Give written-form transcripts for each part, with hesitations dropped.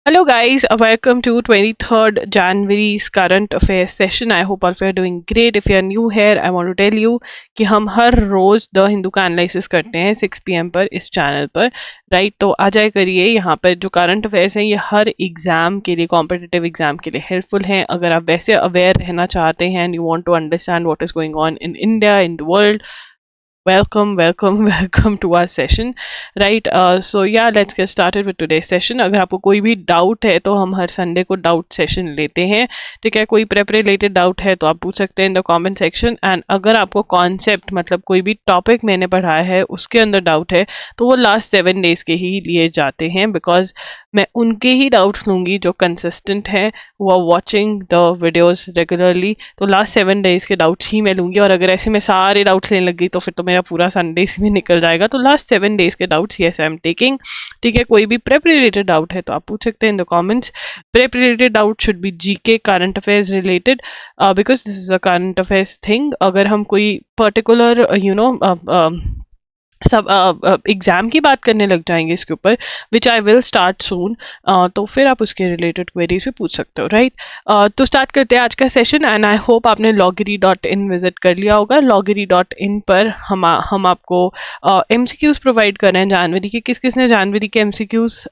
Hello guys, welcome to 23rd January's current affairs session. I hope all of you are doing great. If you are new here, I want to tell you कि हम हर रोज the Hindu का analysis करते हैं 6 PM पर इस channel पर, right. तो आ जाए करिए यहाँ पर जो करंट अफेयर्स हैं ये हर एग्जाम के लिए, कॉम्पिटिटिव एग्जाम के लिए हेल्पफुल हैं। अगर आप वैसे अवेयर रहना चाहते हैं and you want to understand what is going on in India, in the world, welcome welcome to our session, right? So yeah, let's get started with today's session. अगर आपको कोई भी डाउट है तो हम हर संडे को डाउट सेशन लेते हैं, ठीक है। कोई प्रेप रिलेटेड डाउट है तो आप पूछ सकते हैं इन द कमेंट सेक्शन। एंड अगर आपको कॉन्सेप्ट मतलब कोई भी टॉपिक मैंने पढ़ाया है उसके अंदर डाउट है तो वो लास्ट 7 डेज के ही लिए जाते हैं, बिकॉज मैं उनके ही डाउट्स लूंगी जो कंसिस्टेंट हैं, वो are watching the videos regularly. तो लास्ट 7 डेज के डाउट्स ही मैं लूंगी, और अगर ऐसे मैं सारे डाउट्स लेने लग गई तो फिर तो मेरा पूरा संडे इसमें निकल जाएगा। तो लास्ट 7 डेज के doubts yes I am taking, ठीक है। कोई भी प्रेप रिलेटेड डाउट है तो आप पूछ सकते हैं in the comments. Prep related doubt should be GK, current affairs related, because this is a current affairs thing. अगर हम कोई पर्टिकुलर सब एग्जाम की बात करने लग जाएंगे इसके ऊपर, विच आई विल स्टार्ट सून, तो फिर आप उसके रिलेटेड क्वेरीज भी पूछ सकते हो, राइट। तो स्टार्ट करते हैं आज का सेशन। एंड आई होप आपने loggery.in विजिट कर लिया होगा। loggery.in पर हम आपको MCQs प्रोवाइड कर रहे हैं जनवरी के। किस किसने जनवरी के MCQs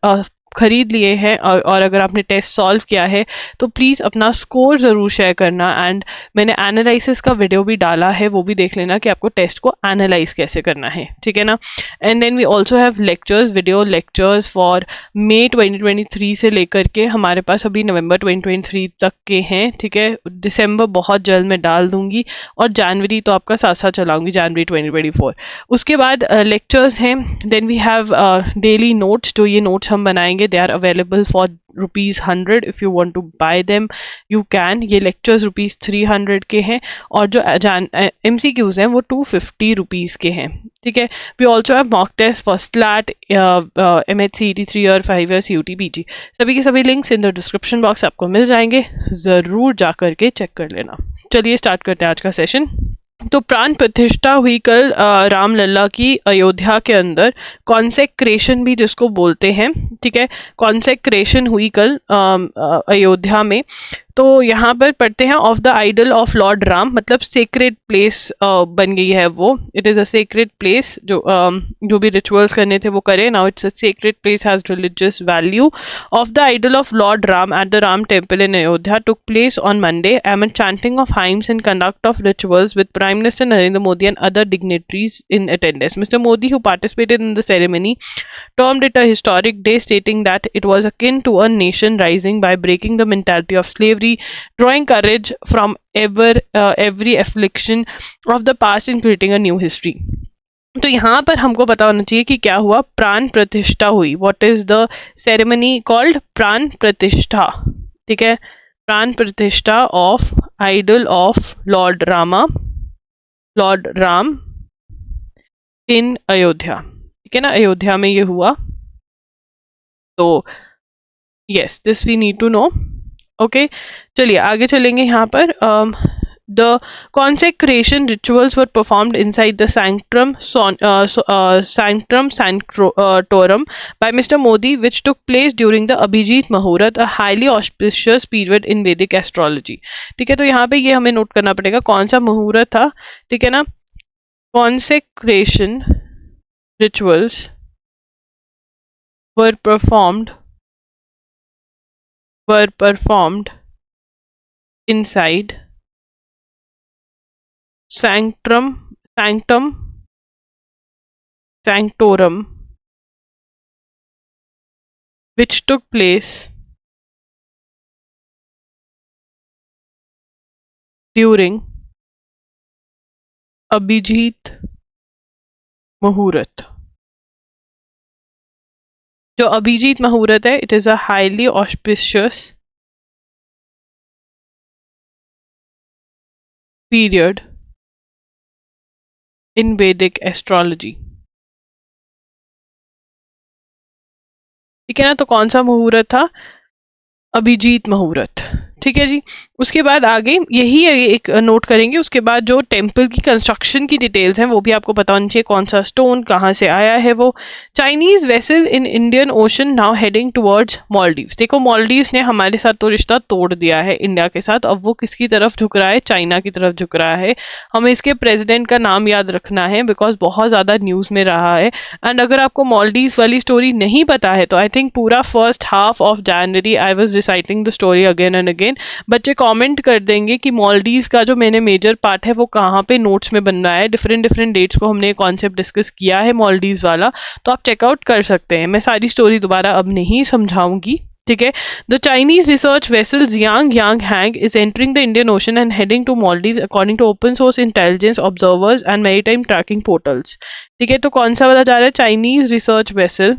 खरीद लिए हैं, और अगर आपने टेस्ट सॉल्व किया है तो प्लीज़ अपना स्कोर ज़रूर शेयर करना। एंड मैंने एनालिसिस का वीडियो भी डाला है, वो भी देख लेना कि आपको टेस्ट को एनालाइज कैसे करना है, ठीक है ना। And then we also have lectures, video lectures for May 2023 से लेकर के हमारे पास अभी नवंबर 2023 तक के हैं, ठीक है। दिसंबर बहुत जल्द मैं डाल दूंगी, और जनवरी तो आपका साथ साथ चलाऊंगी, जनवरी 2024। उसके बाद लेक्चर्स हैं। Then we have daily notes, जो ये नोट्स हम बनाएंगे they are available for ₹100। If you want to buy them you can. ये लेक्चर्स ₹300 के हैं, और जो MCQs हैं वो ₹250 के हैं, ठीक है। We also have mock test for SLAT, MHCET 3 और 5 ईयर CUT PG। सभी के सभी links in the description box आपको मिल जाएंगे, ज़रूर जा करके चेक कर लेना। चलिए स्टार्ट करते हैं आज का सेशन। तो प्राण प्रतिष्ठा हुई कल रामलला की अयोध्या के अंदर, कॉन्सेक्रेशन भी जिसको बोलते हैं, ठीक है। कॉन्सेक्रेशन हुई कल अयोध्या में। तो यहाँ पर पढ़ते हैं of the idol of Lord Ram, मतलब सेक्रेड प्लेस बन गई है वो। It is a sacred place, जो भी रिचुअल्स करने थे वो करे। Now it's a sacred place, has religious value. Of the idol of Lord Ram at the Ram temple in Ayodhya took place on Monday amid chanting of hymns and conduct of rituals with Prime Minister Narendra Modi and other dignitaries in attendance. Mr. Modi, who participated in the ceremony, termed it a historic day, stating that it was akin to a nation rising by breaking the mentality of slavery, drawing courage from every affliction of the past and creating a new history. तो यहाँ पर हमको पता होना चाहिए कि क्या हुआ। प्राण प्रतिष्ठा हुई। What is the ceremony called? Pran Pratishtha, ठीक है। Pran Pratishtha of idol of Lord Ram in Ayodhya, ठीक है ना। अयोध्या में ये हुआ। तो yes, this we need to know, okay. चलिए आगे चलेंगे। यहाँ पर the consecration rituals were performed inside the sanctum sanctorum by Mr. Modi, which took place during the Abhijit Muhurat, a highly auspicious period in Vedic astrology। ठीक है, तो यहाँ पे ये हमें नोट करना पड़ेगा कौन सा मुहूर्त था, ठीक है ना। consecration rituals were performed inside sanctum sanctorum, which took place during Abhijit Muhurat। जो अभिजीत मुहूर्त है, it is a highly auspicious period in वैदिक एस्ट्रोलॉजी, ठीक है ना। तो कौन सा मुहूर्त था? अभिजीत मुहूर्त, ठीक है जी। उसके बाद आगे यही एक नोट करेंगे। उसके बाद जो टेम्पल की कंस्ट्रक्शन की डिटेल्स हैं वो भी आपको पता होनी चाहिए, कौन सा स्टोन कहाँ से आया है वो। Chinese vessel in Indian ocean now heading towards Maldives. देखो मालदीव्स ने हमारे साथ तो रिश्ता तोड़ दिया है इंडिया के साथ, अब वो किसकी तरफ झुक रहा है, चाइना की तरफ झुक रहा है। हमें इसके प्रेसिडेंट का नाम याद रखना है बिकॉज बहुत ज्यादा न्यूज में रहा है। एंड अगर आपको मालदीव्स वाली स्टोरी नहीं पता है तो आई थिंक पूरा first half of January I was reciting the story again and again. बच्चे कमेंट कर देंगे कि मालदीव्स का जो मैंने मेजर पार्ट है वो कहाँ पे नोट्स में बन रहा है। डिफरेंट डिफरेंट डेट्स को हमने कॉन्सेप्ट डिस्कस किया है मालदीव्स वाला, तो आप चेकआउट कर सकते हैं। मैं सारी स्टोरी दोबारा अब नहीं समझाऊंगी, ठीक है। The Chinese research vessel Xiang Yang Hong is entering the Indian Ocean and heading to Maldives according to open source intelligence observers and maritime tracking portals. ठीक है, तो कौन सा वाला जा रहा है, Chinese research vessel.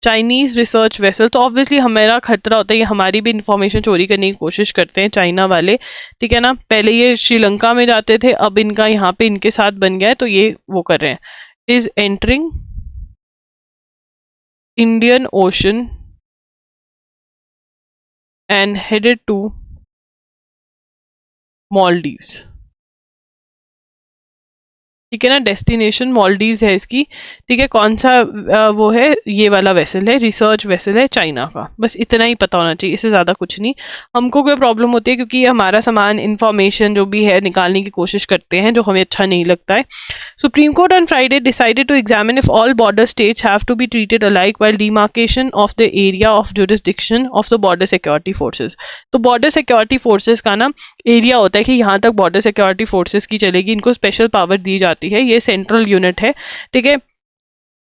Chinese research vessel, तो ऑब्वियसली हमारा खतरा होता है ये हमारी भी इंफॉर्मेशन चोरी करने की कोशिश करते हैं चाइना वाले, ठीक है ना। पहले ये श्रीलंका में जाते थे, अब इनका यहाँ पे इनके साथ बन गया है, तो ये वो कर रहे हैं। Is entering Indian Ocean and headed to Maldives. ठीक है ना, डेस्टिनेशन मालदीव्स है इसकी। ठीक है, कौन सा वो है, ये वाला वेसल है, रिसर्च वेसल है चाइना का। बस इतना ही पता होना चाहिए, इससे ज्यादा कुछ नहीं। हमको कोई प्रॉब्लम होती है क्योंकि ये हमारा सामान इंफॉर्मेशन जो भी है निकालने की कोशिश करते हैं जो हमें अच्छा नहीं लगता है। Supreme Court on Friday decided to examine if all border states have to be treated alike while demarcation of the area of jurisdiction of the border security forces. तो बॉर्डर सिक्योरिटी फोर्सेज का ना area होता है कि यहाँ तक border security forces की चलेगी, इनको स्पेशल पावर दी जाती है, ये सेंट्रल यूनिट है, ठीक है।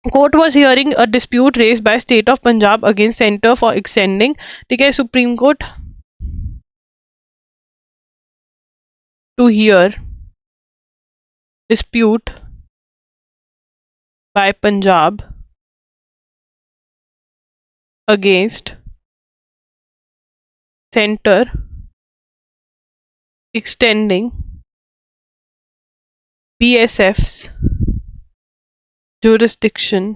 Court was hearing a dispute raise by state of Punjab against centre for extending, ठीक है, Supreme Court to hear dispute by Punjab against centre extending BSF's jurisdiction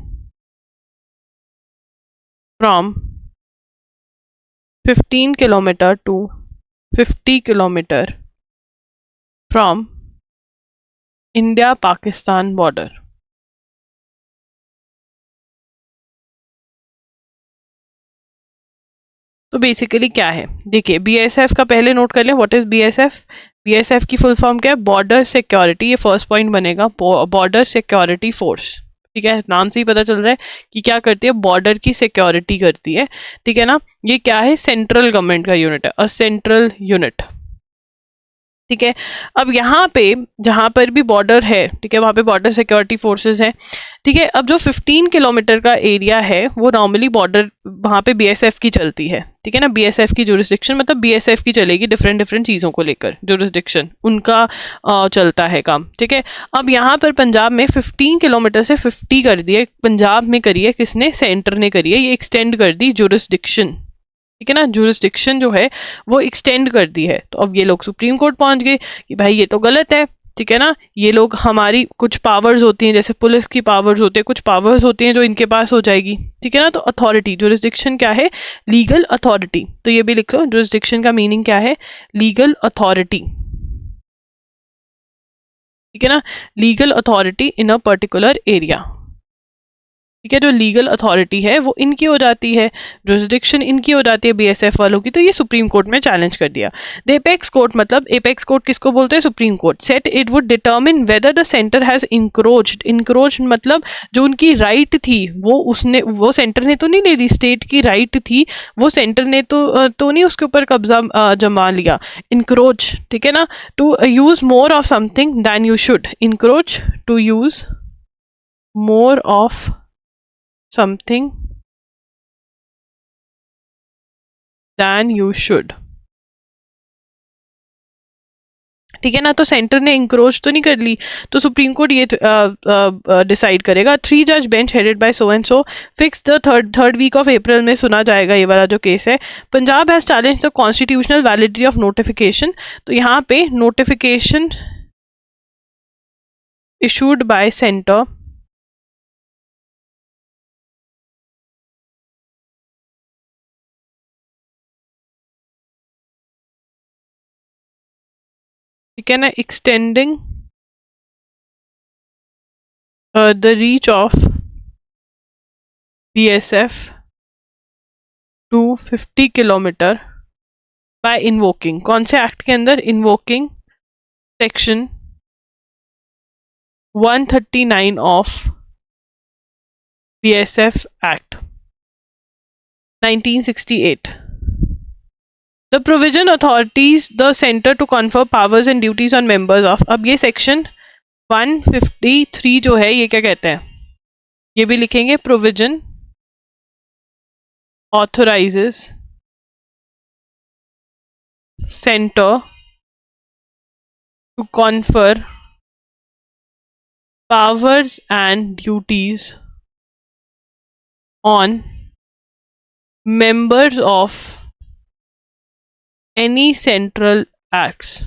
from 15 kilometer to 50 kilometer from India-Pakistan border। तो basically क्या है, देखिए BSF का पहले note कर लें, व्हाट इज बीएसएफ। बीएसएफ की फुल फॉर्म क्या है, बॉर्डर सिक्योरिटी, ये फर्स्ट पॉइंट बनेगा, बॉर्डर सिक्योरिटी फोर्स। ठीक है, नाम से ही पता चल रहा है कि क्या करती है, बॉर्डर की सिक्योरिटी करती है, ठीक है ना। ये क्या है, सेंट्रल गवर्नमेंट का यूनिट है, अ सेंट्रल यूनिट, ठीक है। अब यहाँ पे जहां पर भी बॉर्डर है, ठीक है, वहां पे बॉर्डर सिक्योरिटी फोर्सेस हैं, ठीक है। अब जो 15 किलोमीटर का एरिया है वो नॉर्मली बॉर्डर वहां पे बीएसएफ की चलती है, ठीक है ना। बीएसएफ की जुरिस्डिक्शन मतलब बीएसएफ की चलेगी डिफरेंट डिफरेंट चीजों को लेकर, जुरिस्डिक्शन उनका चलता है काम, ठीक है। अब यहाँ पर पंजाब में 15 किलोमीटर से 50 कर दिए, पंजाब में करी है किसने, सेंटर ने करी है, ये एक्सटेंड कर दी जुरिस्डिक्शन, ठीक है ना, जुरिस्डिक्शन जो है वो एक्सटेंड कर दी है। तो अब ये लोग सुप्रीम कोर्ट पहुंच गए कि भाई ये तो गलत है, ठीक है ना। ये लोग, हमारी कुछ पावर्स होती हैं, जैसे पुलिस की पावर्स होती है, कुछ पावर्स होती हैं जो इनके पास हो जाएगी, ठीक है ना। तो अथॉरिटी, जुरिस्डिक्शन क्या है, लीगल अथॉरिटी, तो ये भी लिख लो, जुरिस्डिक्शन का मीनिंग क्या है, लीगल अथॉरिटी, ठीक है ना, legal authority in a particular area, ठीक है। जो लीगल अथॉरिटी है वो इनकी हो जाती है, जुरिस्डिक्शन इनकी हो जाती है बीएसएफ वालों की, तो ये सुप्रीम कोर्ट में चैलेंज कर दिया। द एपेक्स कोर्ट, मतलब एपेक्स कोर्ट किसको बोलते हैं, supreme court, said it would determine whether the centre has encroached, encroach मतलब जो उनकी राइट थी वो उसने, वो सेंटर ने तो नहीं ले ली, स्टेट की राइट थी, वो सेंटर ने तो नहीं उसके ऊपर कब्जा जमा लिया, इंक्रोच, ठीक है ना। To use more of something than you should, encroach to use more of something than you should, ठीक है ना। तो सेंटर ने इंक्रोच तो नहीं कर ली, तो सुप्रीम कोर्ट ये डिसाइड करेगा। 3 जज bench headed by so and so fix the third week of April में सुना जाएगा ये वाला जो केस है। Punjab has challenge the constitutional validity of notification, तो यहाँ पे नोटिफिकेशन इशूड बाय सेंटर ठीक है ना, extending the reach of BSF to 50 kilometre by invoking, कौन से एक्ट के अंदर? Invoking section 139 of BSF act 1968. The provision authorities the center to confer powers and duties on members of, अब ये section 153 जो है ये क्या कहते हैं, ये भी लिखेंगे, provision authorizes center to confer powers and duties on members of any central acts,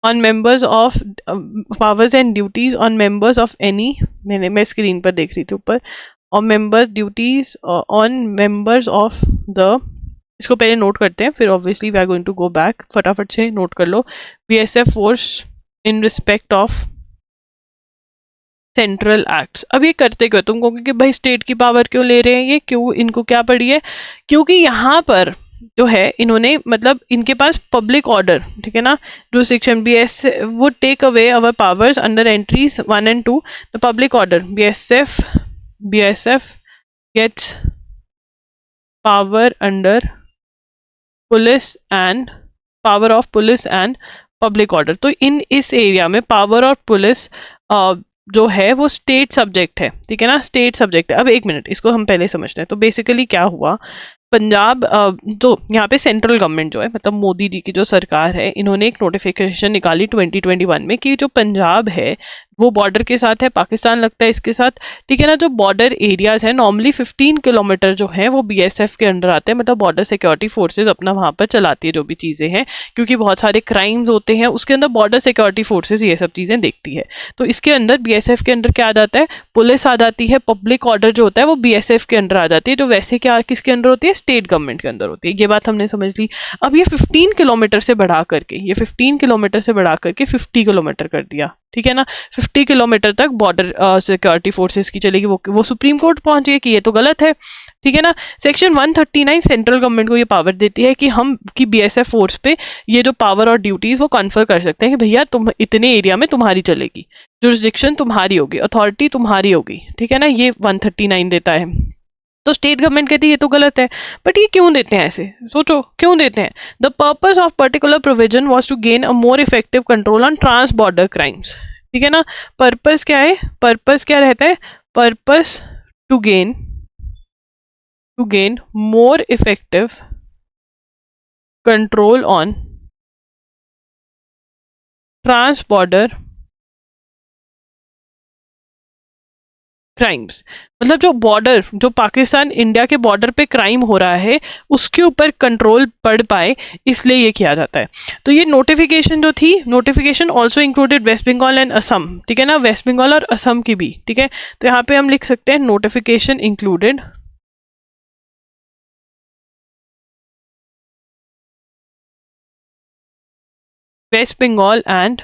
on members of powers and duties on members of any, मैं स्क्रीन पर देख रही थी ऊपर, और member duties on members of the, इसको पहले नोट करते हैं फिर obviously we are going to go back, फटाफट से नोट कर लो, BSF force in respect of central acts. अब ये करते क्यों? तुम कहोगे कि भाई स्टेट की पावर क्यों ले रहे हैं ये, क्यों, इनको क्या पड़ी है? क्योंकि यहाँ पर जो है इन्होंने, मतलब इनके पास पब्लिक ऑर्डर, ठीक है ना, jurisdiction BS would take away our powers under entries 1 and 2, the public order, BSF gets power under police and power of police and public order. तो इन इस एरिया में पावर और पुलिस जो है वो स्टेट सब्जेक्ट है, ठीक है ना, स्टेट सब्जेक्ट है। अब एक मिनट, इसको हम पहले समझते हैं। तो बेसिकली क्या हुआ, पंजाब तो यहाँ पे सेंट्रल गवर्नमेंट जो है, मतलब मोदी जी की जो सरकार है, इन्होंने एक नोटिफिकेशन निकाली 2021 में कि जो पंजाब है वो बॉर्डर के साथ है, पाकिस्तान लगता है इसके साथ, ठीक है ना। जो बॉर्डर एरियाज है नॉर्मली 15 किलोमीटर जो है वो BSF के अंडर आते हैं, मतलब बॉर्डर सिक्योरिटी फोर्सेज अपना वहाँ पर चलाती है जो भी चीज़ें हैं, क्योंकि बहुत सारे क्राइम्स होते हैं उसके अंदर बॉर्डर सिक्योरिटी फोर्सेज ये सब चीज़ें देखती है। तो इसके अंदर BSF के अंदर क्या आ जाता है, पुलिस आ जाती है, पब्लिक ऑर्डर जो होता है वो BSF के अंडर आ जाती है, जो वैसे क्या किसके अंदर होती है, स्टेट गवर्नमेंट के अंदर होती है। ये बात हमने समझ ली। अब ये 15 किलोमीटर से बढ़ा करके, ये 15 किलोमीटर से बढ़ा करके 50 किलोमीटर कर दिया, ठीक है ना। 50 किलोमीटर तक बॉर्डर सिक्योरिटी फोर्सेस की चलेगी, वो सुप्रीम कोर्ट पहुंच गई कि ये तो गलत है, ठीक है ना। सेक्शन 139 सेंट्रल गवर्नमेंट को ये पावर देती है कि हम की BSF फोर्स पे ये जो पावर और ड्यूटीज वो कन्फर कर सकते हैं कि भैया तुम इतने एरिया में तुम्हारी चलेगी, जुरिस्डिक्शन तुम्हारी होगी, अथॉरिटी तुम्हारी होगी, ठीक है ना। ये 139 देता है। तो स्टेट गवर्नमेंट कहती है ये तो गलत है, बट ये क्यों देते हैं ऐसे, सोचो क्यों देते हैं। The purpose of particular provision was to gain a more effective control on trans border crimes, ठीक है ना। पर्पस क्या है, पर्पस क्या रहता है, purpose to gain more effective control on trans border crimes, मतलब जो बॉर्डर, जो पाकिस्तान इंडिया के बॉर्डर पे क्राइम हो रहा है उसके ऊपर कंट्रोल पड़ पाए, इसलिए ये किया जाता है। तो ये नोटिफिकेशन जो थी, notification also included waste Bengal and Assam, ठीक है ना, वेस्ट बंगाल और असम की भी, ठीक है। तो यहाँ पे हम लिख सकते हैं notification included waste Bengal and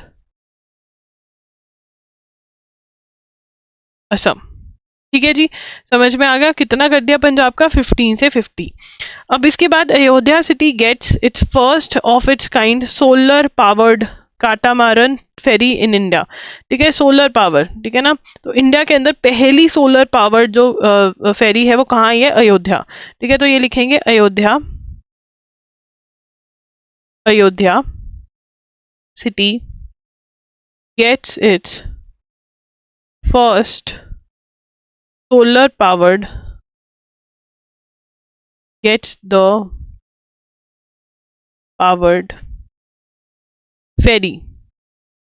Assam, ठीक है जी। समझ में आ गया, कितना कर दिया पंजाब का, 15 से 50। अब इसके बाद Ayodhya city gets its first of its kind solar powered catamaran ferry in India, ठीक है, सोलर पावर, ठीक है ना। तो इंडिया के अंदर पहली सोलर पावर जो फेरी है वो कहाँ आई है, अयोध्या, ठीक है। तो ये लिखेंगे Ayodhya, Ayodhya city gets its first solar powered gets the powered ferry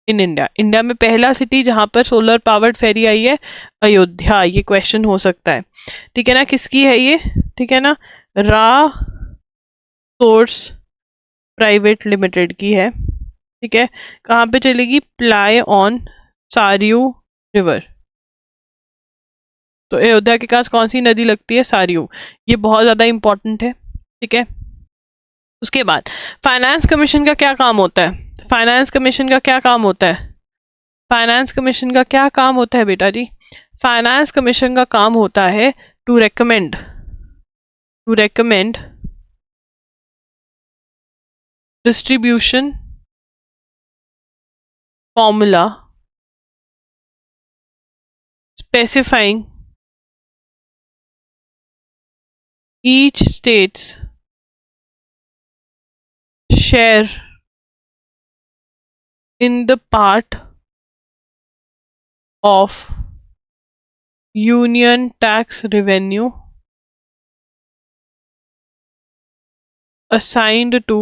in India. India में पहला सिटी जहां पर सोलर पावर्ड फेरी आई है अयोध्या। ये क्वेश्चन हो सकता है, ठीक है ना, किसकी है ये, ठीक है ना, रा सोर्स प्राइवेट लिमिटेड की है, ठीक है। कहाँ पे चलेगी, प्लाई ऑन सारियू रिवर। तो अयोध्या के पास कौन सी नदी लगती है, सारियू। ये बहुत ज्यादा इंपॉर्टेंट है, ठीक है। उसके बाद फाइनेंस कमीशन का क्या काम होता है? फाइनेंस कमीशन का क्या काम होता है? फाइनेंस कमीशन का क्या काम होता है बेटा जी? फाइनेंस कमीशन का काम होता है to recommend distribution formula specifying each state's share in the part of union tax revenue assigned to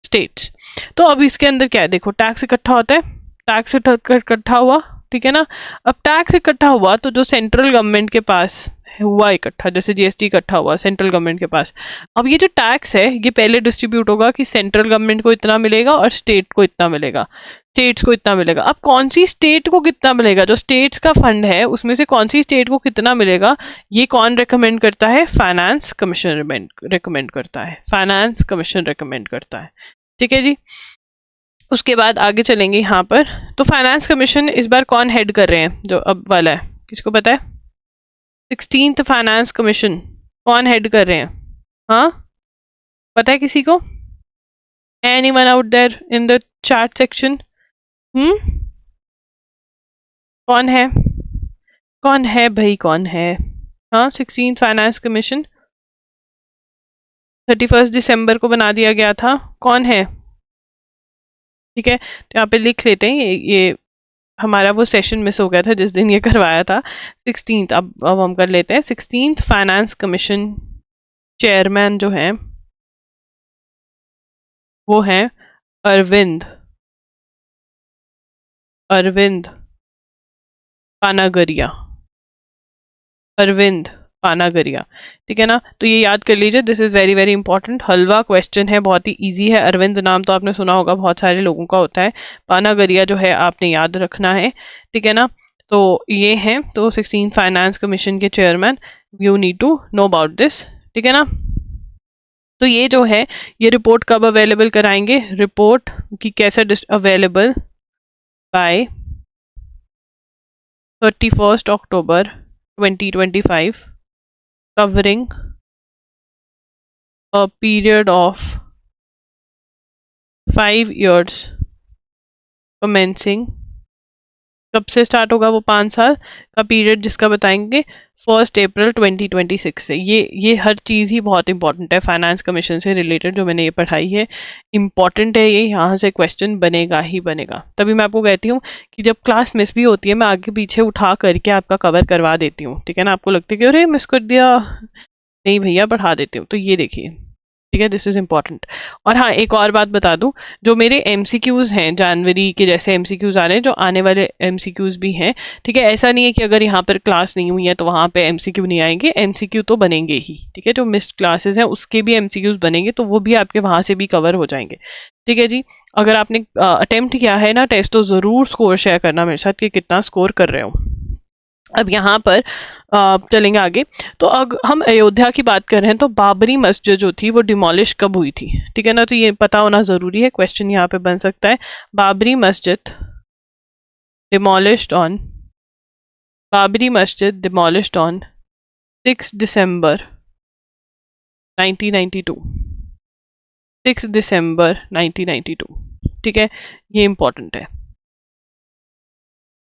states. तो अब इसके अंदर क्या है, देखो टैक्स इकट्ठा होता है, टैक्स इकट्ठा हुआ, ठीक है ना। अब टैक्स इकट्ठा हुआ तो जो सेंट्रल गवर्नमेंट के पास हुआ इकट्ठा, जैसे जीएसटी इकट्ठा हुआ सेंट्रल गवर्नमेंट के पास, अब ये जो टैक्स है ये पहले डिस्ट्रीब्यूट होगा कि सेंट्रल गवर्नमेंट को इतना मिलेगा और स्टेट को इतना मिलेगा, स्टेट्स को इतना मिलेगा। अब कौन सी स्टेट को कितना मिलेगा, जो स्टेट्स का फंड है उसमें से कौन सी स्टेट को कितना मिलेगा, ये कौन रेकमेंड करता है? फाइनेंस कमीशन रेकमेंड करता है, फाइनेंस कमीशन रेकमेंड करता है, ठीक है जी। उसके बाद आगे चलेंगे यहाँ पर। तो फाइनेंस कमीशन इस बार कौन हेड कर रहे हैं, जो अब वाला है, किसको पता है? 16th फाइनेंस कमीशन कौन हेड कर रहे हैं? हाँ, पता है किसी को? Anyone out there in the chat section? कौन है? कौन है भाई, कौन है? हाँ, 16th फाइनेंस कमीशन 31 दिसंबर को बना दिया गया था, कौन है? ठीक है, तो यहाँ पे लिख लेते हैं, ये हमारा वो सेशन मिस हो गया था जिस दिन ये करवाया था। 16th, अब हम कर लेते हैं। 16th फाइनेंस कमीशन चेयरमैन जो है वो है अरविंद पानागरिया, अरविंद पानागरिया, ठीक है ना। तो ये याद कर लीजिए, this is very very important, halwa question है, बहुत ही इजी है। अरविंद नाम तो आपने सुना होगा, बहुत सारे लोगों का होता है। पानागरिया जो है आपने याद रखना है, ठीक है ना। तो ये हैं तो 16 फाइनेंस कमीशन के chairman, you need to know about this, ठीक है ना। तो ये जो है ये रिपोर्ट कब अवेलेबल कराएंगे? रिपोर्ट की कैसे available? By 31 October 2025, covering a period of 5 years commencing, कब से स्टार्ट होगा वो 5 साल का पीरियड, जिसका बताएंगे 1 अप्रैल 2026 से। ये हर चीज़ ही बहुत इंपॉर्टेंट है फाइनेंस कमीशन से रिलेटेड, जो मैंने ये पढ़ाई है इंपॉर्टेंट है, ये यहाँ से क्वेश्चन बनेगा ही बनेगा। तभी मैं आपको कहती हूँ कि जब क्लास मिस भी होती है मैं आगे पीछे उठा करके आपका कवर करवा देती हूँ, ठीक है ना। आपको लगता है कि अरे मिस कर दिया, नहीं भैया पढ़ा देती हूँ। तो ये देखिए, ठीक है, दिस इज इम्पॉर्टेंट। और हाँ, एक और बात बता दूं, जो मेरे एमसीक्यूज हैं जनवरी के जैसे एमसीक्यूज आ रहे हैं, जो आने वाले एमसीक्यूज भी हैं, ठीक है। ऐसा नहीं है कि अगर यहाँ पर क्लास नहीं हुई है तो वहाँ पे एमसीक्यू नहीं आएंगे, एमसीक्यू तो बनेंगे ही, ठीक है। जो मिस्ड क्लासेस हैं उसके भी एमसीक्यूज बनेंगे, तो वो भी आपके वहाँ से भी कवर हो जाएंगे, ठीक है जी। अगर आपने अटेम्प्ट किया है ना टेस्ट, तो ज़रूर स्कोर शेयर करना मेरे साथ कि कितना स्कोर कर रहे हो। अब यहाँ पर चलेंगे आगे। तो अगर हम अयोध्या की बात कर रहे हैं तो बाबरी मस्जिद जो थी वो डिमोलिश कब हुई थी, ठीक है ना। तो ये पता होना जरूरी है, क्वेश्चन यहाँ पे बन सकता है। बाबरी मस्जिद डिमोलिश्ड ऑन 6 दिसंबर 1992, 6 दिसंबर 1992, ठीक है। ये इंपॉर्टेंट है,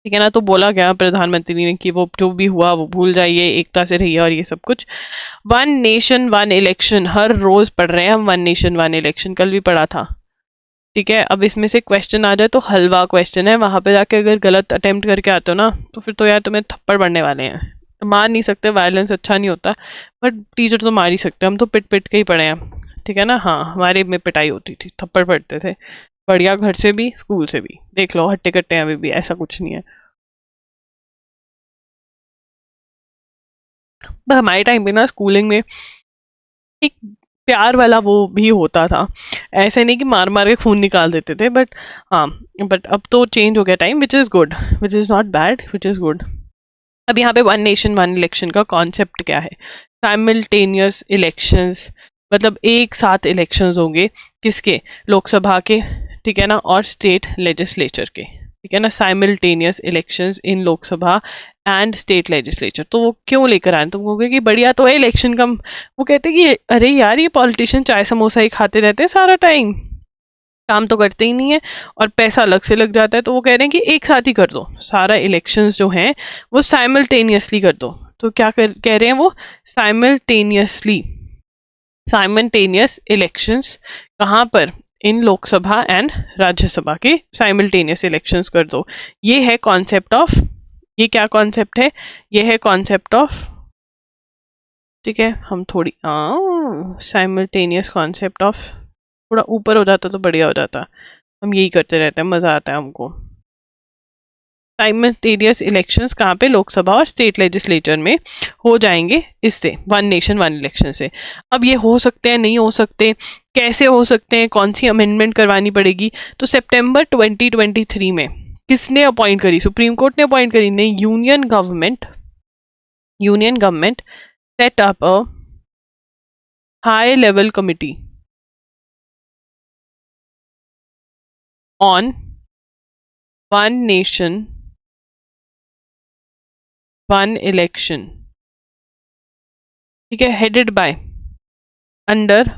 ठीक है ना। तो बोला गया प्रधानमंत्री ने कि वो जो भी हुआ वो भूल जाइए, एकता से रहिए और ये सब कुछ। 1 नेशन 1 इलेक्शन, हर रोज पढ़ रहे हैं हम 1 नेशन 1 इलेक्शन, कल भी पढ़ा था, ठीक है। अब इसमें से क्वेश्चन आ जाए तो हलवा क्वेश्चन है, वहां पे जाके अगर गलत अटेम्प्ट करके आते हो ना तो फिर तो यार तुम्हें थप्पड़ पड़ने वाले हैं। तो मार नहीं सकते, वायलेंस अच्छा नहीं होता, बट टीचर तो मार ही सकते, हम तो पिट पिट के ही पढ़े हैं, ठीक है ना। हाँ, हमारे में पिटाई होती थी, थप्पड़ पड़ते थे, बढ़िया, घर से भी स्कूल से भी, देख लो हट्टे कट्टे हैं अभी भी, ऐसा कुछ नहीं है। पर हमारे टाइम पे ना स्कूलिंग में एक प्यार वाला वो भी होता था, ऐसे नहीं कि मार मार के खून निकाल देते थे, बट हाँ, बट अब तो चेंज हो गया time, which is good, which is not bad, which is good. अब यहाँ पे वन नेशन वन इलेक्शन का कॉन्सेप्ट क्या है? साइमल्टेनियस इलेक्शंस, मतलब एक साथ इलेक्शंस होंगे, किसके? लोकसभा के, ठीक है ना, और स्टेट लेजिस्लेचर के, ठीक है ना, simultaneous elections in Lok Sabha and state legislature. तो वो क्यों लेकर आए? तुम कहोगे कि बढ़िया तो है इलेक्शन का, वो कहते हैं कि अरे यार ये पॉलिटिशियन चाय समोसा ही खाते रहते हैं सारा टाइम, काम तो करते ही नहीं है और पैसा अलग से लग जाता है, तो वो कह रहे हैं कि एक साथ ही कर दो सारा इलेक्शंस जो हैं वो साइमल्टेनियसली कर दो। तो क्या कह रहे हैं वो? साइमल्टेनियसली, साइमल्टेनियस इलेक्शंस कहाँ पर? इन लोकसभा एंड राज्यसभा के साइमल्टेनियस इलेक्शंस कर दो। ये है कॉन्सेप्ट ऑफ, ये क्या कॉन्सेप्ट है? ये है कॉन्सेप्ट ऑफ, ठीक है, हम थोड़ी साइमल्टेनियस कॉन्सेप्ट ऑफ, थोड़ा ऊपर हो जाता तो बढ़िया हो जाता, हम यही करते रहते हैं, मजा आता है हमको। साइमल्टेनियस इलेक्शंस कहाँ पे? लोकसभा और स्टेट लेजिस्लेचर में हो जाएंगे इससे, वन नेशन वन इलेक्शन से। अब ये हो सकते हैं, नहीं हो सकते, कैसे हो सकते हैं, कौन सी अमेंडमेंट करवानी पड़ेगी? तो सितंबर 2023 में किसने अपॉइंट करी? सुप्रीम कोर्ट ने अपॉइंट करी? नहीं, union government set up a high level committee on one nation one election, ठीक है, headed by, under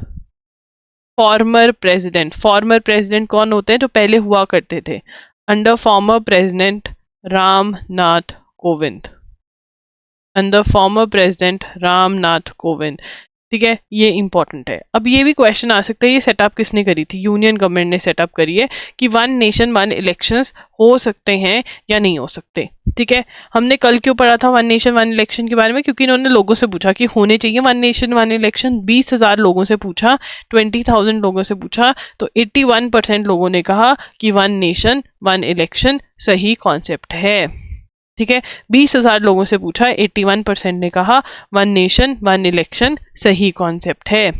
former president कौन होते हैं? जो पहले हुआ करते थे, under former president Ram Nath Kovind, under former president Ram Nath Kovind, ठीक है, ये इंपॉर्टेंट है। अब ये भी क्वेश्चन आ सकता है ये सेटअप किसने करी थी? यूनियन गवर्नमेंट ने सेटअप करी है कि वन नेशन वन इलेक्शंस हो सकते हैं या नहीं हो सकते, ठीक है। हमने कल क्यों पढ़ा था वन नेशन वन इलेक्शन के बारे में? क्योंकि इन्होंने लोगों से पूछा कि होने चाहिए वन नेशन वन इलेक्शन, 20,000 लोगों से पूछा, 20,000 लोगों से पूछा, तो 81% लोगों ने कहा कि वन नेशन वन इलेक्शन सही कॉन्सेप्ट है, ठीक है। 20,000 लोगों से पूछा, 81% ने कहा वन नेशन वन इलेक्शन सही कॉन्सेप्ट है,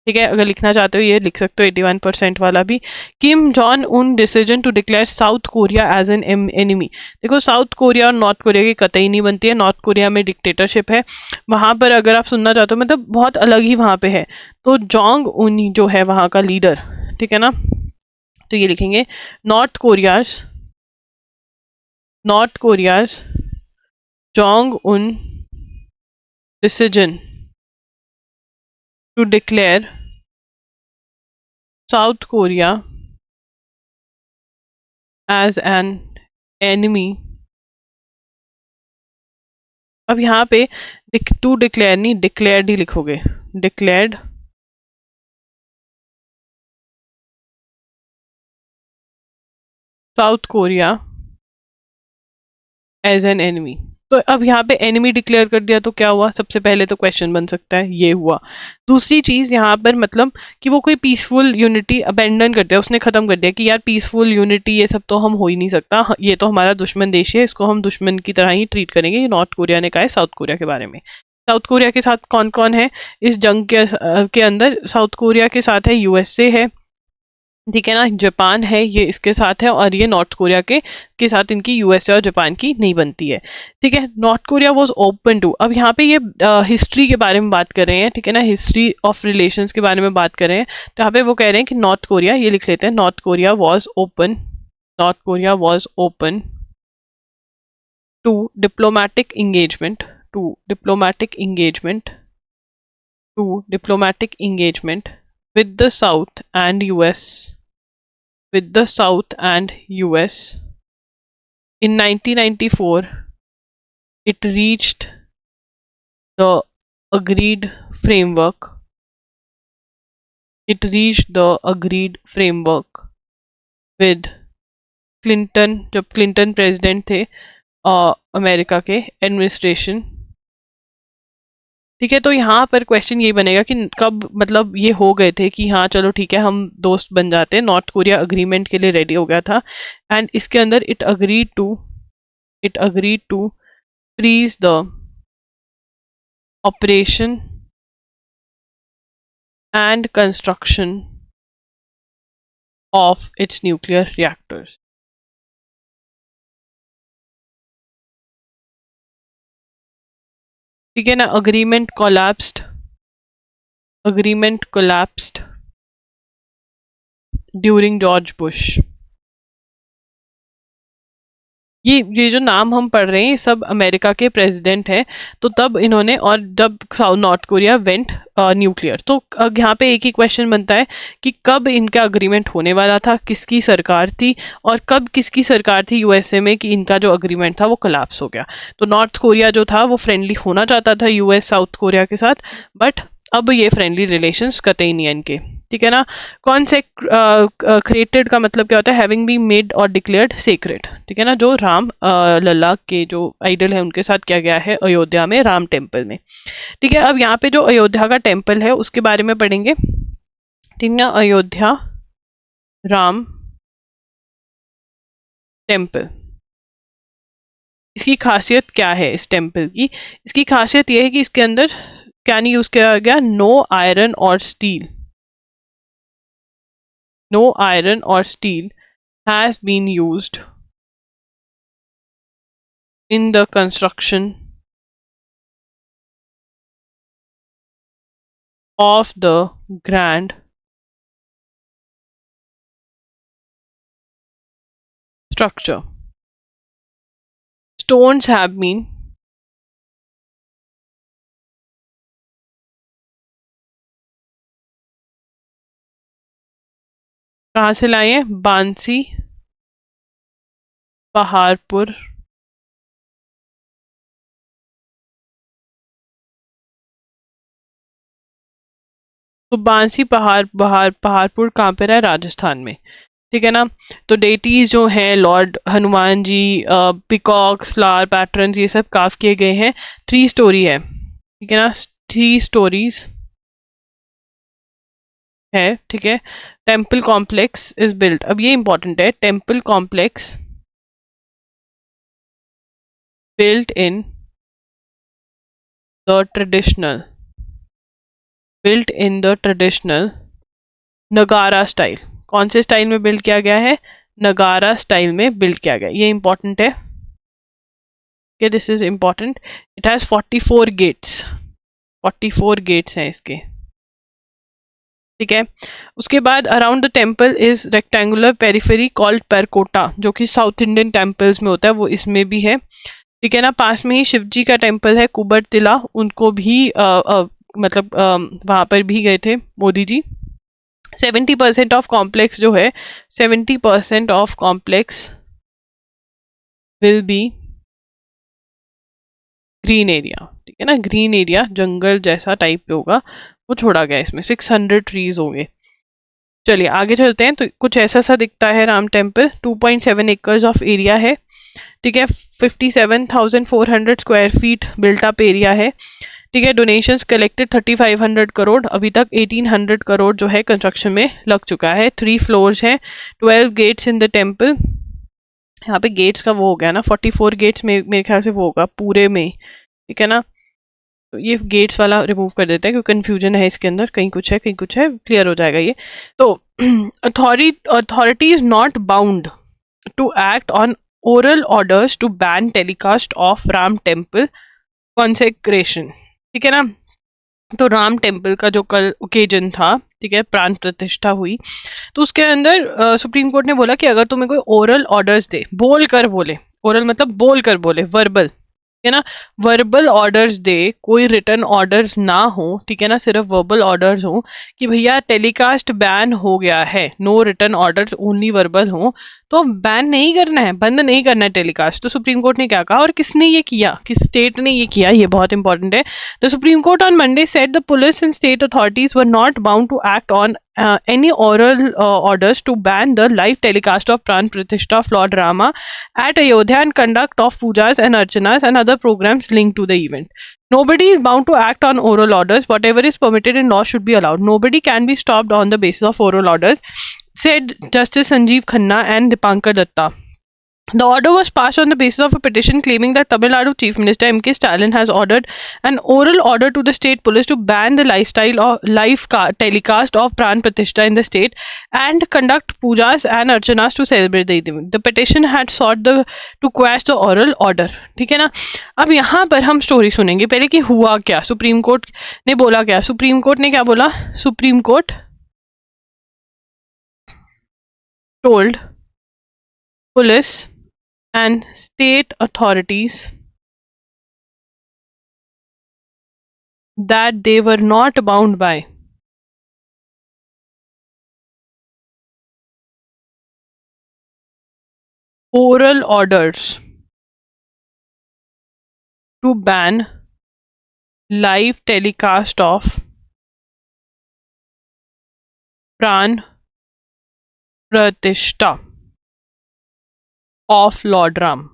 ठीक है। अगर लिखना चाहते हो ये लिख सकते हो 81% वाला भी। Kim Jong Un decision to declare South Korea as an enemy. देखो साउथ कोरिया और नॉर्थ कोरिया की कतई नहीं बनती है, नॉर्थ कोरिया में डिक्टेटरशिप है, वहां पर अगर आप सुनना चाहते हो मतलब बहुत अलग ही वहां पे है। तो जोंग उन जो है वहां का लीडर, ठीक है ना, तो ये लिखेंगे north Korea's Jong Un decision to declare South Korea as an enemy। अब यहाँ पे टू डिक्लेयर नहीं, डिक्लेयर्ड ही लिखोगे, declared South Korea as an enemy. तो अब यहाँ पे एनिमी डिक्लेयर कर दिया तो क्या हुआ? सबसे पहले तो क्वेश्चन बन सकता है ये हुआ। दूसरी चीज यहाँ पर मतलब कि वो कोई पीसफुल यूनिटी अबेंडन कर दिया, उसने खत्म कर दिया कि यार पीसफुल यूनिटी ये सब तो हम हो ही नहीं सकता, ये तो हमारा दुश्मन देश है, इसको हम दुश्मन की तरह ही ट्रीट करेंगे। ये नॉर्थ कोरिया ने कहा है साउथ कोरिया के बारे में। साउथ कोरिया के साथ कौन कौन है इस जंग के अंदर? साउथ कोरिया के साथ है यूएसए है, ठीक है ना, जापान है, ये इसके साथ है, और ये नॉर्थ कोरिया के साथ इनकी यूएसए और जापान की नहीं बनती है, ठीक है। North Korea was open to, अब यहाँ पे ये हिस्ट्री के बारे में बात कर रहे हैं, ठीक है ना, हिस्ट्री ऑफ रिलेशंस के बारे में बात कर रहे हैं। तो यहाँ पे वो कह रहे हैं कि नॉर्थ कोरिया, ये लिख लेते हैं, North Korea was open to diplomatic engagement, to diplomatic engagement to diplomatic engagement with the South and US with the South and US. In 1994, it reached the agreed framework. It reached the agreed framework with Clinton, जब Clinton president थे America के administration, ठीक है। तो यहाँ पर question ये बनेगा कि कब मतलब ये हो गए थे कि हाँ चलो ठीक है हम दोस्त बन जाते हैं, नॉर्थ कोरिया अग्रीमेंट के लिए रेडी हो गया था, एंड इसके अंदर it agreed to freeze the operation and construction of its nuclear reactors. ठीक है ना, agreement collapsed during George Bush. ये जो नाम हम पढ़ रहे हैं ये सब अमेरिका के प्रेसिडेंट हैं। तो तब इन्होंने, और जब south north Korea went nuclear, तो यहाँ पे एक ही क्वेश्चन बनता है कि कब इनका अग्रीमेंट होने वाला था, किसकी सरकार थी, और कब किसकी सरकार थी यूएसए में कि इनका जो अग्रीमेंट था वो कोलैप्स हो गया। तो नॉर्थ कोरिया जो था वो फ्रेंडली होना चाहता था यूएस साउथ कोरिया के साथ, बट अब ये फ्रेंडली रिलेशंस कतई नहीं है इनके। ठीक है ना। क्रिएटेड का मतलब क्या होता है, हैविंग बी मेड और डिक्लेयर्ड सेक्रेट। ठीक है ना, जो राम लल्ला के जो आइडल है उनके साथ किया गया है अयोध्या में राम टेम्पल में। ठीक है, अब यहाँ पे जो अयोध्या का टेम्पल है उसके बारे में पढ़ेंगे। ठीक है, अयोध्या राम टेम्पल, इसकी खासियत क्या है इस टेम्पल की? इसकी खासियत ये है कि इसके अंदर क्या नहीं यूज किया गया, नो आयरन और steel, no iron or steel has been used in the construction of the grand structure. Stones have been कहाँ से लाए हैं? बांसी पहाड़पुर तो बांसी पहाड़पुर कहाँ पे रहा है? राजस्थान में। ठीक है ना। तो डेटीज जो हैं Lord Hanuman ji, peacocks, flower pattern, ये सब काफ किए गए हैं। 3 स्टोरी है। ठीक है ना, 3 स्टोरीज है। ठीक है, टेम्पल कॉम्प्लेक्स इज बिल्ट, अब ये इंपॉर्टेंट है, temple complex built in the traditional नगारा स्टाइल। कौन से स्टाइल में बिल्ड किया गया है? नगारा स्टाइल में बिल्ड किया गया। ये इंपॉर्टेंट है, this is important. It has 44 gates, 44 gates हैं इसके। ठीक है, उसके बाद around the temple is rectangular periphery called Parkota, जो कि साउथ इंडियन टेम्पल्स में होता है, वो इसमें भी है। ठीक है ना, पास में ही शिव जी का टेम्पल है कुबर तिला, उनको भी मतलब वहां पर भी गए थे मोदी जी। 70% ऑफ कॉम्प्लेक्स जो है, 70% of complex will be green area. ठीक है ना, ग्रीन एरिया जंगल जैसा टाइप पे होगा, वो छोड़ा गया इसमें। 600 ट्रीज होंगे। चलिए आगे चलते हैं। तो कुछ ऐसा सा दिखता है Ram temple. 2.7 acres of area है। ठीक है, 57,400 square feet built up area है। ठीक है, डोनेशंस कलेक्टेड 3500 करोड़, अभी तक 1800 करोड़ जो है कंस्ट्रक्शन में लग चुका है। 3 फ्लोर्स हैं, 12 गेट्स इन द टेम्पल। यहाँ पे गेट्स का वो हो गया ना, 44 गेट्स में मेरे ख्याल से वो होगा पूरे में। ठीक है ना, तो ये गेट्स वाला रिमूव कर देते हैं क्योंकि कंफ्यूजन है इसके अंदर, कहीं कुछ है कहीं कुछ है, क्लियर हो जाएगा ये। तो authority is not bound to act on oral orders to ban telecast of Ram Temple consecration। ठीक है ना, तो राम टेम्पल का जो कल ओकेजन था, ठीक है, प्राण प्रतिष्ठा हुई, तो उसके अंदर सुप्रीम कोर्ट ने बोला कि अगर तुम्हें कोई ओरल ऑर्डर्स दे, बोल कर बोले, ओरल मतलब बोल कर बोले, वर्बल, है ना, वर्बल ऑर्डर्स दे, कोई रिटर्न ऑर्डर्स ना हो, ठीक है ना, सिर्फ वर्बल ऑर्डर्स हो कि भैया टेलीकास्ट बैन हो गया है, no return orders, only verbal हो, तो बैन नहीं करना है, बंद नहीं करना है टेलीकास्ट। तो सुप्रीम कोर्ट ने क्या कहा और किसने ये किया, किस स्टेट ने ये किया, ये बहुत इंपॉर्टेंट है। The Supreme Court on Monday said the police and state authorities were not bound to act on any oral orders to ban the live telecast of Pran Pratishtha of Lord Rama at Ayodhya and conduct of pujas and archanas and other programs linked to the event. Nobody is bound to act on oral orders. Whatever is permitted in law should be allowed. Nobody can be stopped on the basis of oral orders, said Justice Sanjeev Khanna and Dipankar Datta. The order was passed on the basis of a petition claiming that Tamil Nadu Chief Minister M.K. Stalin has ordered an oral order to the state police to ban the live telecast of Pran Pratishtha in the state and conduct pujas and archanas to celebrate the event. The petition had sought to quash the oral order. ठीक है ना? अब यहाँ पर हम story सुनेंगे पहले कि हुआ क्या, सुप्रीम कोर्ट ने बोला क्या. सुप्रीम कोर्ट ने क्या बोला? Supreme court told police and state authorities that they were not bound by oral orders to ban live telecast of Pran Pratishtha of Lord Ram.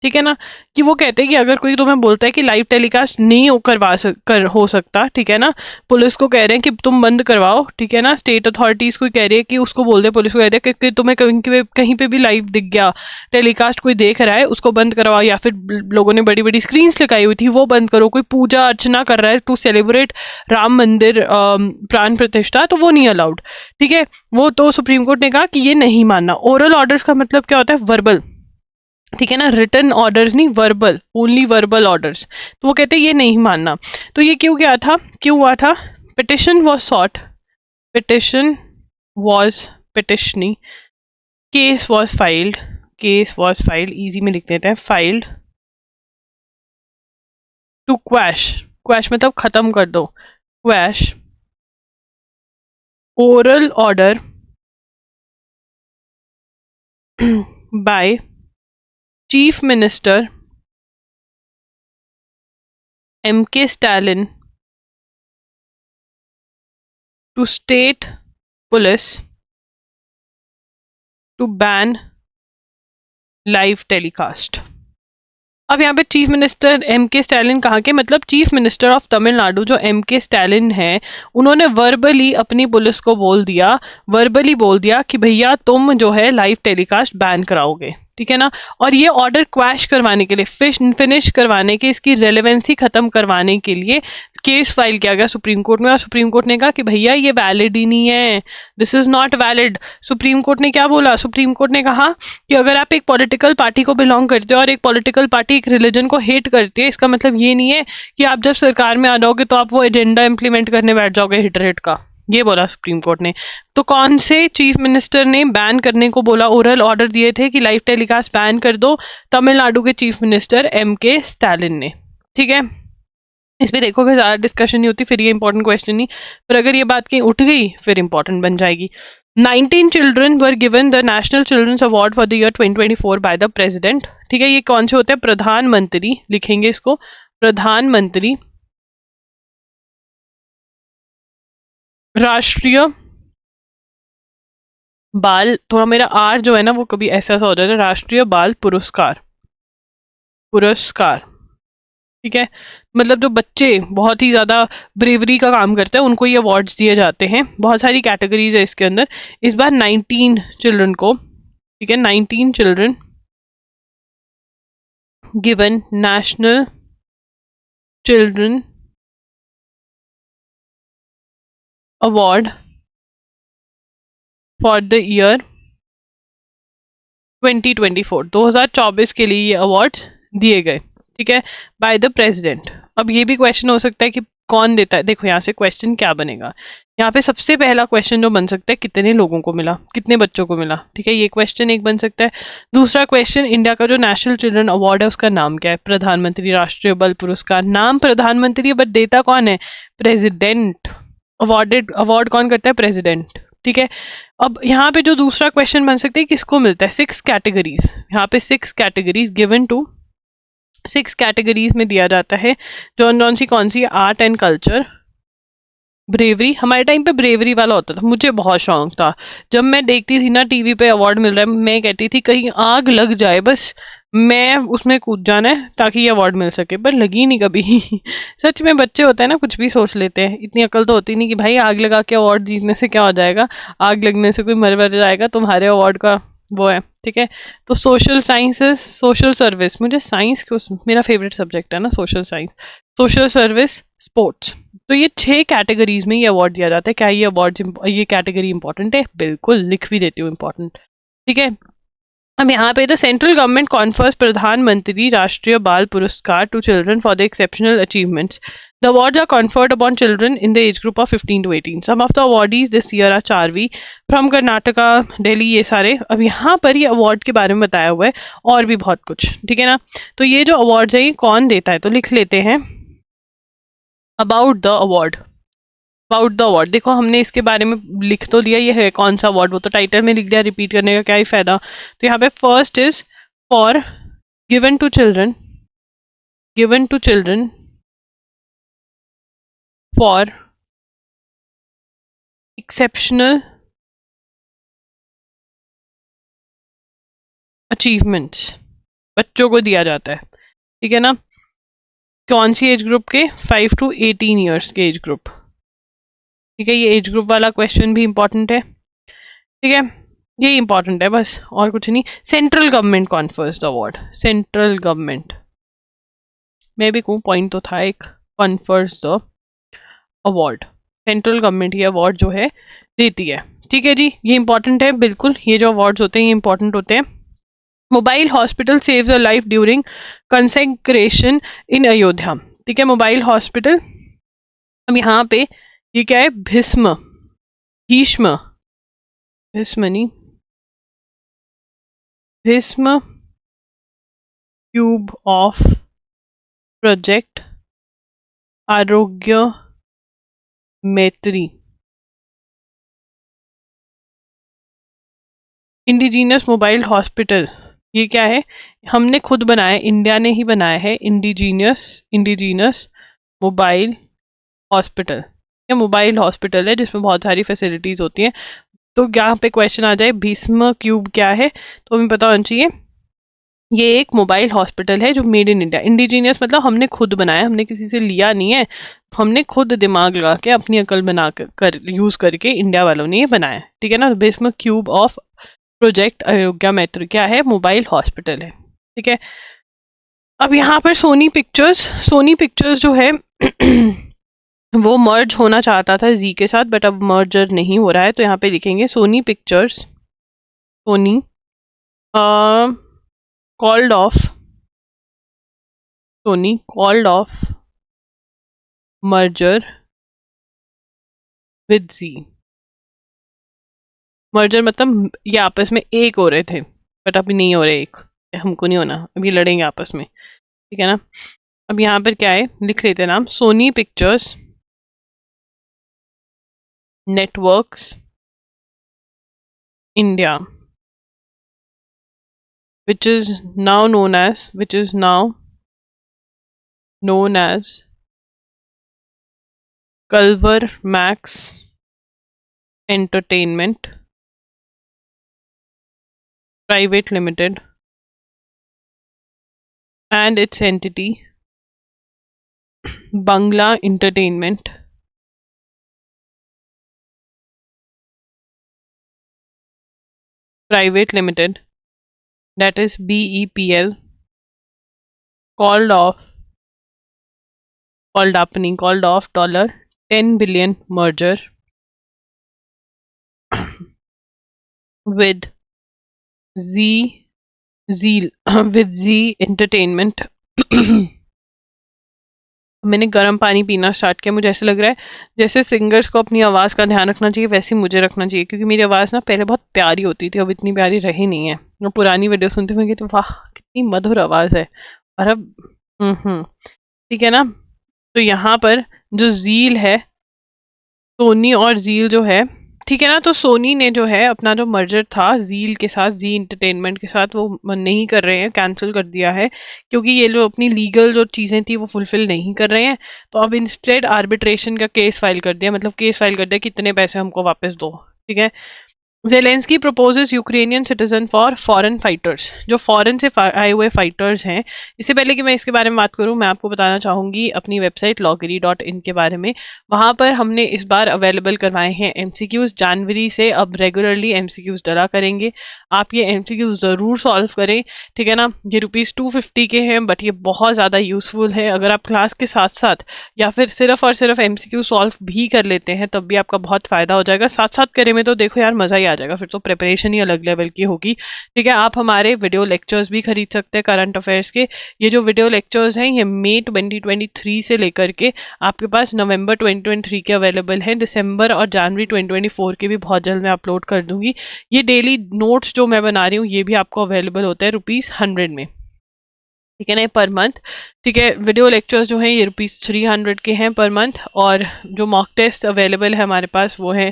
ठीक है ना, कि वो कहते हैं कि अगर कोई तुम्हें बोलता है कि लाइव टेलीकास्ट नहीं हो सकता, ठीक है ना, पुलिस को कह रहे हैं कि तुम बंद करवाओ, ठीक है ना, स्टेट अथॉरिटीज को कह रही है कि उसको बोल दे, पुलिस को कह रहे हैं कि तुम्हें कहीं पे भी लाइव दिख गया टेलीकास्ट, कोई देख रहा है उसको बंद करवाओ, या फिर लोगों ने बड़ी बड़ी स्क्रीन लगाई हुई थी वो बंद करो, कोई पूजा अर्चना कर रहा है टू सेलिब्रेट राम मंदिर प्राण प्रतिष्ठा, तो वो नहीं अलाउड. ठीक है, वो तो सुप्रीम कोर्ट ने कहा कि ये नहीं मानना. ओरल ऑर्डर्स का मतलब क्या होता है? वर्बल. ठीक है ना, रिटन ऑर्डर्स नहीं, वर्बल, ओनली वर्बल ऑर्डर्स. तो वो कहते हैं ये नहीं मानना. तो ये क्यों हुआ था? पिटिशन वॉज सॉट, पिटिशनी, केस वॉज फाइल्ड, इजी में लिख देते हैं, फाइल्ड टू क्वैश मतलब खत्म कर दो, quash oral order by Chief Minister M.K. Stalin to state police to ban live telecast. अब यहाँ पे चीफ मिनिस्टर एम के स्टैलिन कहाँ के? मतलब चीफ मिनिस्टर ऑफ तमिलनाडु जो एम के स्टैलिन है, उन्होंने वर्बली अपनी पुलिस को बोल दिया कि भैया तुम जो है लाइव टेलीकास्ट बैन कराओगे. ठीक है ना, और ये ऑर्डर क्वैश करवाने के लिए, फिनिश करवाने के, इसकी रेलेवेंसी खत्म करवाने के लिए केस फाइल किया गया सुप्रीम कोर्ट में. और सुप्रीम कोर्ट ने कहा कि भैया ये वैलिड ही नहीं है, this is not valid. Supreme court ने क्या बोला? सुप्रीम कोर्ट ने कहा कि अगर आप एक पॉलिटिकल पार्टी को बिलोंग करते हो और एक पॉलिटिकल पार्टी एक रिलीजन को हेट करती है, इसका मतलब ये नहीं है कि आप जब सरकार में आ जाओगे तो आप वो एजेंडा इंप्लीमेंट करने बैठ जाओगे हिटरेट का. ये बोला सुप्रीम कोर्ट ने. तो कौन से चीफ मिनिस्टर ने बैन करने को बोला, ओरल ऑर्डर दिए थे कि लाइव टेलीकास्ट बैन कर दो? तमिलनाडु के चीफ मिनिस्टर एम के स्टैलिन ने. ठीक है, इस पर देखोगे ज़्यादा डिस्कशन नहीं होती, फिर ये इंपॉर्टेंट क्वेश्चन नहीं, पर अगर ये बात कहीं उठ गई फिर इंपॉर्टेंट बन जाएगी. 19 children were given the National Children's Award for the year 2024 by the President. ठीक है, ये कौन से होते हैं? प्रधानमंत्री, लिखेंगे इसको, प्रधानमंत्री राष्ट्रीय बाल, थोड़ा मेरा आर जो है ना वो कभी ऐसा हो जाता है, राष्ट्रीय बाल पुरस्कार. ठीक है, मतलब जो बच्चे बहुत ही ज्यादा ब्रेवरी का काम करते हैं उनको ये अवार्ड्स दिए जाते हैं. बहुत सारी कैटेगरीज है इसके अंदर. इस बार 19 चिल्ड्रन को, ठीक है, 19 children given national children award for the year 2024 के लिए ये अवार्ड दिए गए. ठीक है, बाय द प्रेसिडेंट. अब ये भी क्वेश्चन हो सकता है कि कौन देता है. देखो यहाँ से क्वेश्चन क्या बनेगा, यहाँ पे सबसे पहला क्वेश्चन जो बन सकता है, कितने लोगों को मिला, कितने बच्चों को मिला. ठीक है, ये क्वेश्चन एक बन सकता है. दूसरा क्वेश्चन, इंडिया का जो नेशनल चिल्ड्रन अवार्ड है उसका नाम क्या है? प्रधानमंत्री राष्ट्रीय बाल पुरस्कार. नाम प्रधानमंत्री है बट देता कौन है? प्रेसिडेंट. अवार्ड कौन करता है? प्रेसिडेंट. ठीक है, अब यहाँ पे जो दूसरा क्वेश्चन बन सकता है, किसको मिलता है? 6 कैटेगरीज. यहाँ पे 6 कैटेगरीज गिवन टू, 6 कैटेगरीज में दिया जाता है. कौन सी? Art and culture, bravery. हमारे टाइम पे ब्रेवरी वाला होता था, मुझे बहुत शौक था. जब मैं देखती थी ना टीवी पे अवार्ड मिल रहा है, मैं कहती थी कहीं आग लग जाए, बस मैं उसमें कूद जाना है ताकि ये अवार्ड मिल सके, पर लगी नहीं कभी. सच में बच्चे होते हैं ना, कुछ भी सोच लेते हैं, इतनी अकल तो होती नहीं कि भाई आग लगा के अवार्ड जीतने से क्या हो जाएगा, आग लगने से कोई मर जाएगा, तुम्हारे अवार्ड का वो है, ठीक है। तो सोशल साइंसेस, सोशल सर्विस, मुझे साइंस क्यों, मेरा फेवरेट सब्जेक्ट है ना social science, social service, sports. तो ये 6 कैटेगरीज में ये अवार्ड दिया जाता है। क्या ये अवार्ड, ये कैटेगरी इंपॉर्टेंट है? बिल्कुल, लिख भी देती हूँ इंपॉर्टेंट, ठीक है। अब यहाँ पे द सेंट्रल गवर्नमेंट कॉन्फर्स प्रधानमंत्री Rashtriya Bal Puraskar to children for the exceptional achievements. The awards are conferred upon children in the age group of 15 to 18. Some of the awardees this year are चारवी from Karnataka, Delhi, ये सारे। अब यहाँ पर ये अवार्ड के बारे में बताया हुआ है और भी बहुत कुछ, ठीक है ना। तो ये जो अवार्ड्स है ये कौन देता है, तो लिख लेते हैं about the award. About the award, देखो हमने इसके बारे में लिख तो लिया, ये है कौन सा अवार्ड, वो तो टाइटल में लिख दिया, रिपीट करने का क्या ही फायदा। तो यहाँ पे first is for given to children, given to children for exceptional achievements, बच्चों को दिया जाता है, ठीक है ना। कौन सी एज ग्रुप के? 5 to 18 ईयर्स के एज ग्रुप, ठीक है। ये एज ग्रुप वाला क्वेश्चन भी इंपॉर्टेंट है, ठीक है। ये इंपॉर्टेंट है बस, और कुछ नहीं। Central government confers the award, central government, मैं भी कहूँ पॉइंट तो था एक, confers the award, central government ये अवार्ड जो है देती है, ठीक है जी। ये इंपॉर्टेंट है बिल्कुल, ये जो अवार्ड्स होते हैं ये इंपॉर्टेंट होते हैं। Mobile hospital saves a life during consecration in Ayodhya, ठीक है। मोबाइल हॉस्पिटल, अब यहाँ पे ये क्या है? भीष्म, भीष्म, भीष्म नहीं, भीष्म क्यूब ऑफ प्रोजेक्ट आरोग्य मैत्री, इंडिजीनियस मोबाइल हॉस्पिटल, ये क्या है? हमने खुद बनाया, इंडिया ने ही बनाया है, इंडिजीनियस, इंडिजीनियस मोबाइल हॉस्पिटल, ये मोबाइल हॉस्पिटल है जिसमें बहुत सारी फैसिलिटीज होती हैं। तो यहाँ पे क्वेश्चन आ जाए भीष्म क्यूब क्या है, तो हमें पता होना चाहिए ये एक मोबाइल हॉस्पिटल है जो मेड इन इंडिया, इंडिजीनियस मतलब हमने खुद बनाया, हमने किसी से लिया नहीं है, हमने खुद दिमाग लगा के अपनी अकल बना कर यूज करके इंडिया वालों ने ये बनाया, ठीक है ना। Bhishma cube of project Ayodhya मैत्री क्या है? मोबाइल हॉस्पिटल है, ठीक है। अब यहाँ पर सोनी पिक्चर्स, सोनी पिक्चर्स जो है वो मर्ज होना चाहता था जी के साथ, बट अब मर्जर नहीं हो रहा है, तो यहाँ पे लिखेंगे Sony Pictures, Sony called off, Sony called off merger with Zee, merger मतलब ये आपस में एक हो रहे थे, बट अभी नहीं हो रहे एक, हमको नहीं होना, अभी लड़ेंगे आपस में, ठीक है ना। अब यहाँ पर क्या है, लिख लेते हैं नाम, Sony Pictures Networks India, which is now known as, which is now known as Culver Max Entertainment Private Limited and its entity Bangla Entertainment Private Limited, that is BEPL, called off, called up नहीं, called off $10 billion merger with Zeal with Z Entertainment। मैंने गर्म पानी पीना start किया, मुझे ऐसा लग रहा है जैसे सिंगर्स को अपनी आवाज़ का ध्यान रखना चाहिए वैसे ही मुझे रखना चाहिए, क्योंकि मेरी आवाज़ ना पहले बहुत प्यारी होती थी, अब इतनी प्यारी रही नहीं है। मैं पुरानी वीडियो सुनती हूँ तो वाह कितनी मधुर आवाज़ है, और अब ठीक है ना। तो यहाँ पर जो जील है, सोनी और जील जो है, ठीक है ना, तो सोनी ने जो है अपना जो मर्जर था जील के साथ, जी इंटरटेनमेंट के साथ, वो नहीं कर रहे हैं, कैंसिल कर दिया है, क्योंकि ये जो अपनी लीगल जो चीज़ें थी वो फुलफिल नहीं कर रहे हैं। तो अब इंस्टेड आर्बिट्रेशन का केस फाइल कर दिया, मतलब केस फाइल कर दिया कि इतने पैसे हमको वापस दो, ठीक है। Zelensky proposes Ukrainian citizen for foreign fighters, जो फॉरेन से आए हुए फाइटर्स हैं। इससे पहले कि मैं इसके बारे में बात करूं, मैं आपको बताना चाहूंगी अपनी वेबसाइट loggery.in के बारे में। वहां पर हमने इस बार अवेलेबल करवाए हैं एमसीक्यूज। जनवरी से अब रेगुलरली एमसीक्यूज डला करेंगे। आप ये एमसीक्यूज जरूर सॉल्व करें, ठीक है ना। ये ₹250 के हैं, बट ये बहुत ज़्यादा यूजफुल है। अगर आप क्लास के साथ साथ या फिर सिर्फ और सिर्फ एमसीक्यू सॉल्व भी कर लेते हैं तब भी आपका बहुत फायदा हो जाएगा। साथ साथ करे में तो देखो यार मजा ही आ जाएगा, फिर तो प्रिपरेशन ही अलग लेवल की होगी, ठीक है। आप हमारे वीडियो लेक्चर्स भी खरीद सकते हैं करंट अफेयर्स के। ये जो वीडियो लेक्चर्स हैं ये मई 2023 से लेकर के आपके पास नवंबर 2023 के अवेलेबल हैं। दिसंबर और जनवरी 2024 के भी बहुत जल्द मैं अपलोड कर दूंगी। ये डेली नोट्स जो मैं बना रही हूँ ये भी आपको अवेलेबल होता है ₹100 में, ठीक है ना, पर मंथ। ठीक है, वीडियो लेक्चर्स जो हैं ये ₹300 के हैं पर मंथ। और जो मॉक टेस्ट अवेलेबल है हमारे पास वो है,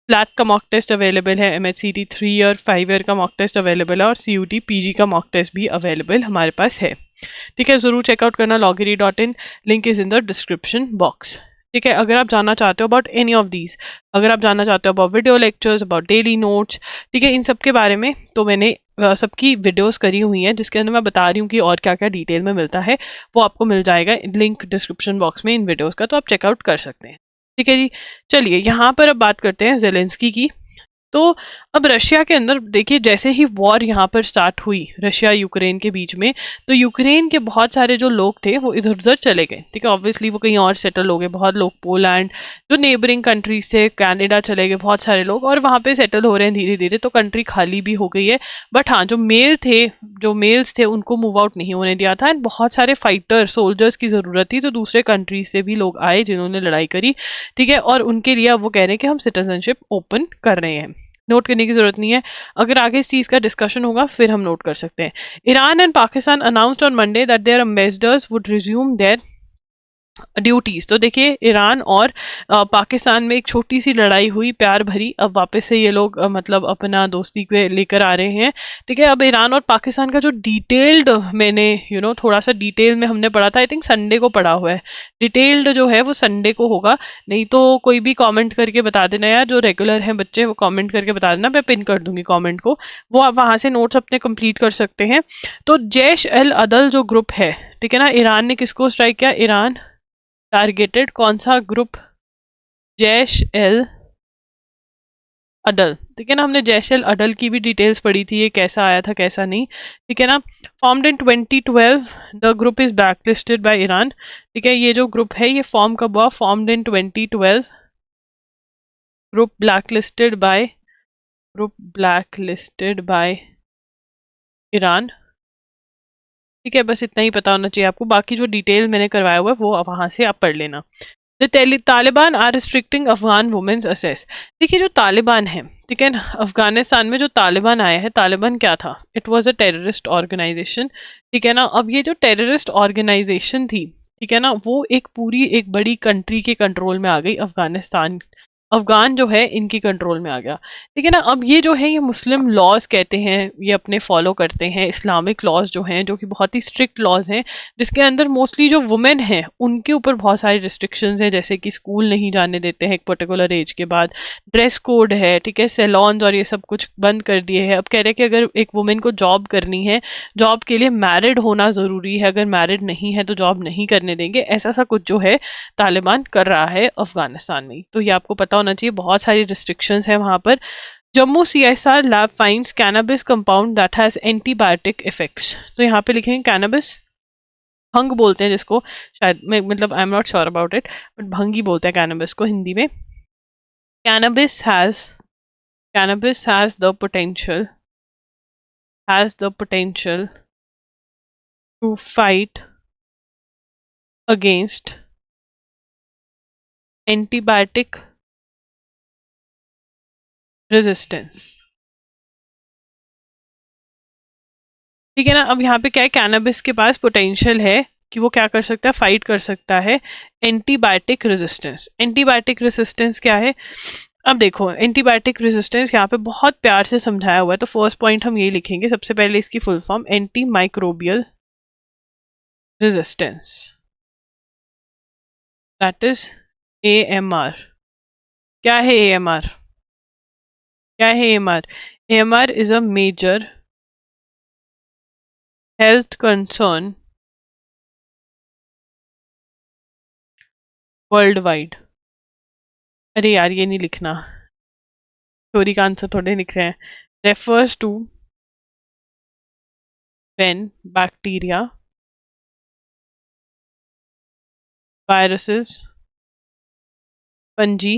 फ्लैट का मॉक टेस्ट अवेलेबल है, MHCT 3 ईयर 5 ईयर का मॉक टेस्ट अवेलेबल है, और CUT PG का मॉक टेस्ट भी अवेलेबल हमारे पास है। ठीक है, जरूर चेकआउट करना loggery.in, link is in the description box. ठीक है, अगर आप जानना चाहते हो अबाउट एनी ऑफ दीज, अगर आप जानना चाहते हो about video lectures, about daily notes, ठीक है, इन सब के बारे में तो मैंने सबकी वीडियोस करी हुई हैं जिसके अंदर मैं बता रही हूँ कि और क्या क्या डिटेल में मिलता है। वो आपको मिल जाएगा लिंक डिस्क्रिप्शन बॉक्स में इन वीडियोस का, तो आप चेकआउट कर सकते हैं। ठीक है जी, चलिए यहाँ पर अब बात करते हैं जेलेंस्की की। तो अब रशिया के अंदर देखिए, जैसे ही वॉर यहाँ पर स्टार्ट हुई रशिया यूक्रेन के बीच में, तो यूक्रेन के बहुत सारे जो लोग थे वो इधर उधर चले गए, ठीक है। ऑब्वियसली वो कहीं और सेटल हो गए, बहुत लोग पोलैंड, जो नेबरिंग कंट्रीज थे, कनाडा चले गए बहुत सारे लोग, और वहाँ पे सेटल हो रहे हैं धीरे धीरे, तो कंट्री खाली भी हो गई है। बट हाँ, जो मेल्स थे उनको मूव आउट नहीं होने दिया था, एंड बहुत सारे फाइटर सोल्जर्स की जरूरत थी, तो दूसरे कंट्रीज से भी लोग आए जिन्होंने लड़ाई करी, ठीक है। और उनके लिए अब वो कह रहे हैं कि हम सिटीजनशिप ओपन कर रहे हैं। नोट करने की जरूरत नहीं है, अगर आगे इस चीज का डिस्कशन होगा फिर हम नोट कर सकते हैं। Iran and Pakistan announced on Monday that their ambassadors would resume their duties. तो देखिए, ईरान और पाकिस्तान में एक छोटी सी लड़ाई हुई प्यार भरी, अब वापस से ये लोग मतलब अपना दोस्ती को लेकर आ रहे हैं, ठीक है। अब ईरान और पाकिस्तान का जो डिटेल्ड मैंने थोड़ा सा डिटेल में हमने पढ़ा था, आई थिंक संडे को पढ़ा हुआ है। डिटेल्ड जो है वो संडे को होगा, नहीं तो कोई भी कमेंट करके बता देना यार, जो रेगुलर हैं बच्चे वो कमेंट करके बता देना, मैं पिन कर दूंगी कमेंट को, वो आप वहां से नोट्स अपने कंप्लीट कर सकते हैं। तो जैश अल अदल जो ग्रुप है, ठीक है ना, ईरान ने किसको स्ट्राइक किया, ईरान टारगेटेड कौन सा ग्रुप, जैश एल अडल, ठीक है ना। हमने जैश एल अडल की भी डिटेल्स पढ़ी थी, ये कैसा आया था कैसा नहीं, ठीक है ना। Formed in 2012, the group is blacklisted by Iran, ठीक है। ये जो ग्रुप है ये फॉर्म कब हुआ, formed in 2012, group blacklisted by Iran, ठीक है। बस इतना ही पता होना चाहिए आपको, बाकी जो डिटेल मैंने करवाया हुआ है वो वहां से आप पढ़ लेना। The Taliban are restricting Afghan women's access. देखिए, जो तालिबान है, ठीक है ना, अफगानिस्तान में जो तालिबान आया है, तालिबान क्या था, it was a terrorist organisation, ठीक है ना। अब ये जो टेररिस्ट ऑर्गेनाइजेशन थी, ठीक है ना, वो एक बड़ी कंट्री के कंट्रोल में आ गई, अफगानिस्तान, अफगान जो है इनकी कंट्रोल में आ गया, ठीक है ना। अब ये जो है ये मुस्लिम लॉज कहते हैं, ये अपने फॉलो करते हैं इस्लामिक लॉज जो हैं, जो कि बहुत ही स्ट्रिक्ट लॉज हैं, जिसके अंदर मोस्टली जो वुमेन हैं उनके ऊपर बहुत सारी रिस्ट्रिक्शंस हैं, जैसे कि स्कूल नहीं जाने देते हैं एक पर्टिकुलर एज के बाद, ड्रेस कोड है, ठीक है, सैलॉन्स और ये सब कुछ बंद कर दिए हैं। अब कह रहे हैं कि अगर एक वुमेन को जॉब करनी है, जॉब के लिए मैरिड होना जरूरी है, अगर मैरिड नहीं है तो जॉब नहीं करने देंगे, ऐसा सा कुछ जो है तालिबान कर रहा है अफगानिस्तान में। तो ये आपको पता होना चाहिए, बहुत सारी रिस्ट्रिक्शंस है वहां पर। Jammu CSR lab finds cannabis compound that has antibiotic effects. तो यहाँ पे लिखेंगे कैनबिस, भंग बोलते हैं जिसको, शायद मैं मतलब I am not sure about it, but भंग ही बोलते हैं कैनबिस को हिंदी में। Cannabis has cannabis has the potential to fight against antibiotic resistance, ठीक है ना। अब यहाँ पे क्या है, कैनबिस के पास पोटेंशियल है कि वो क्या कर सकता है, फाइट कर सकता है एंटीबायोटिक रेजिस्टेंस। एंटीबायोटिक रेजिस्टेंस क्या है, अब देखो, एंटीबायोटिक रेजिस्टेंस यहाँ पे बहुत प्यार से समझाया हुआ है, तो फर्स्ट पॉइंट हम ये लिखेंगे सबसे पहले, इसकी full form anti microbial resistance, that is AMR। क्या है AMR, क्या है AMR? AMR is a major health concern worldwide. अरे यार ये नहीं लिखना, थ्योरी का आंसर थोड़े लिख रहे हैं. Refers to when bacteria, viruses, fungi,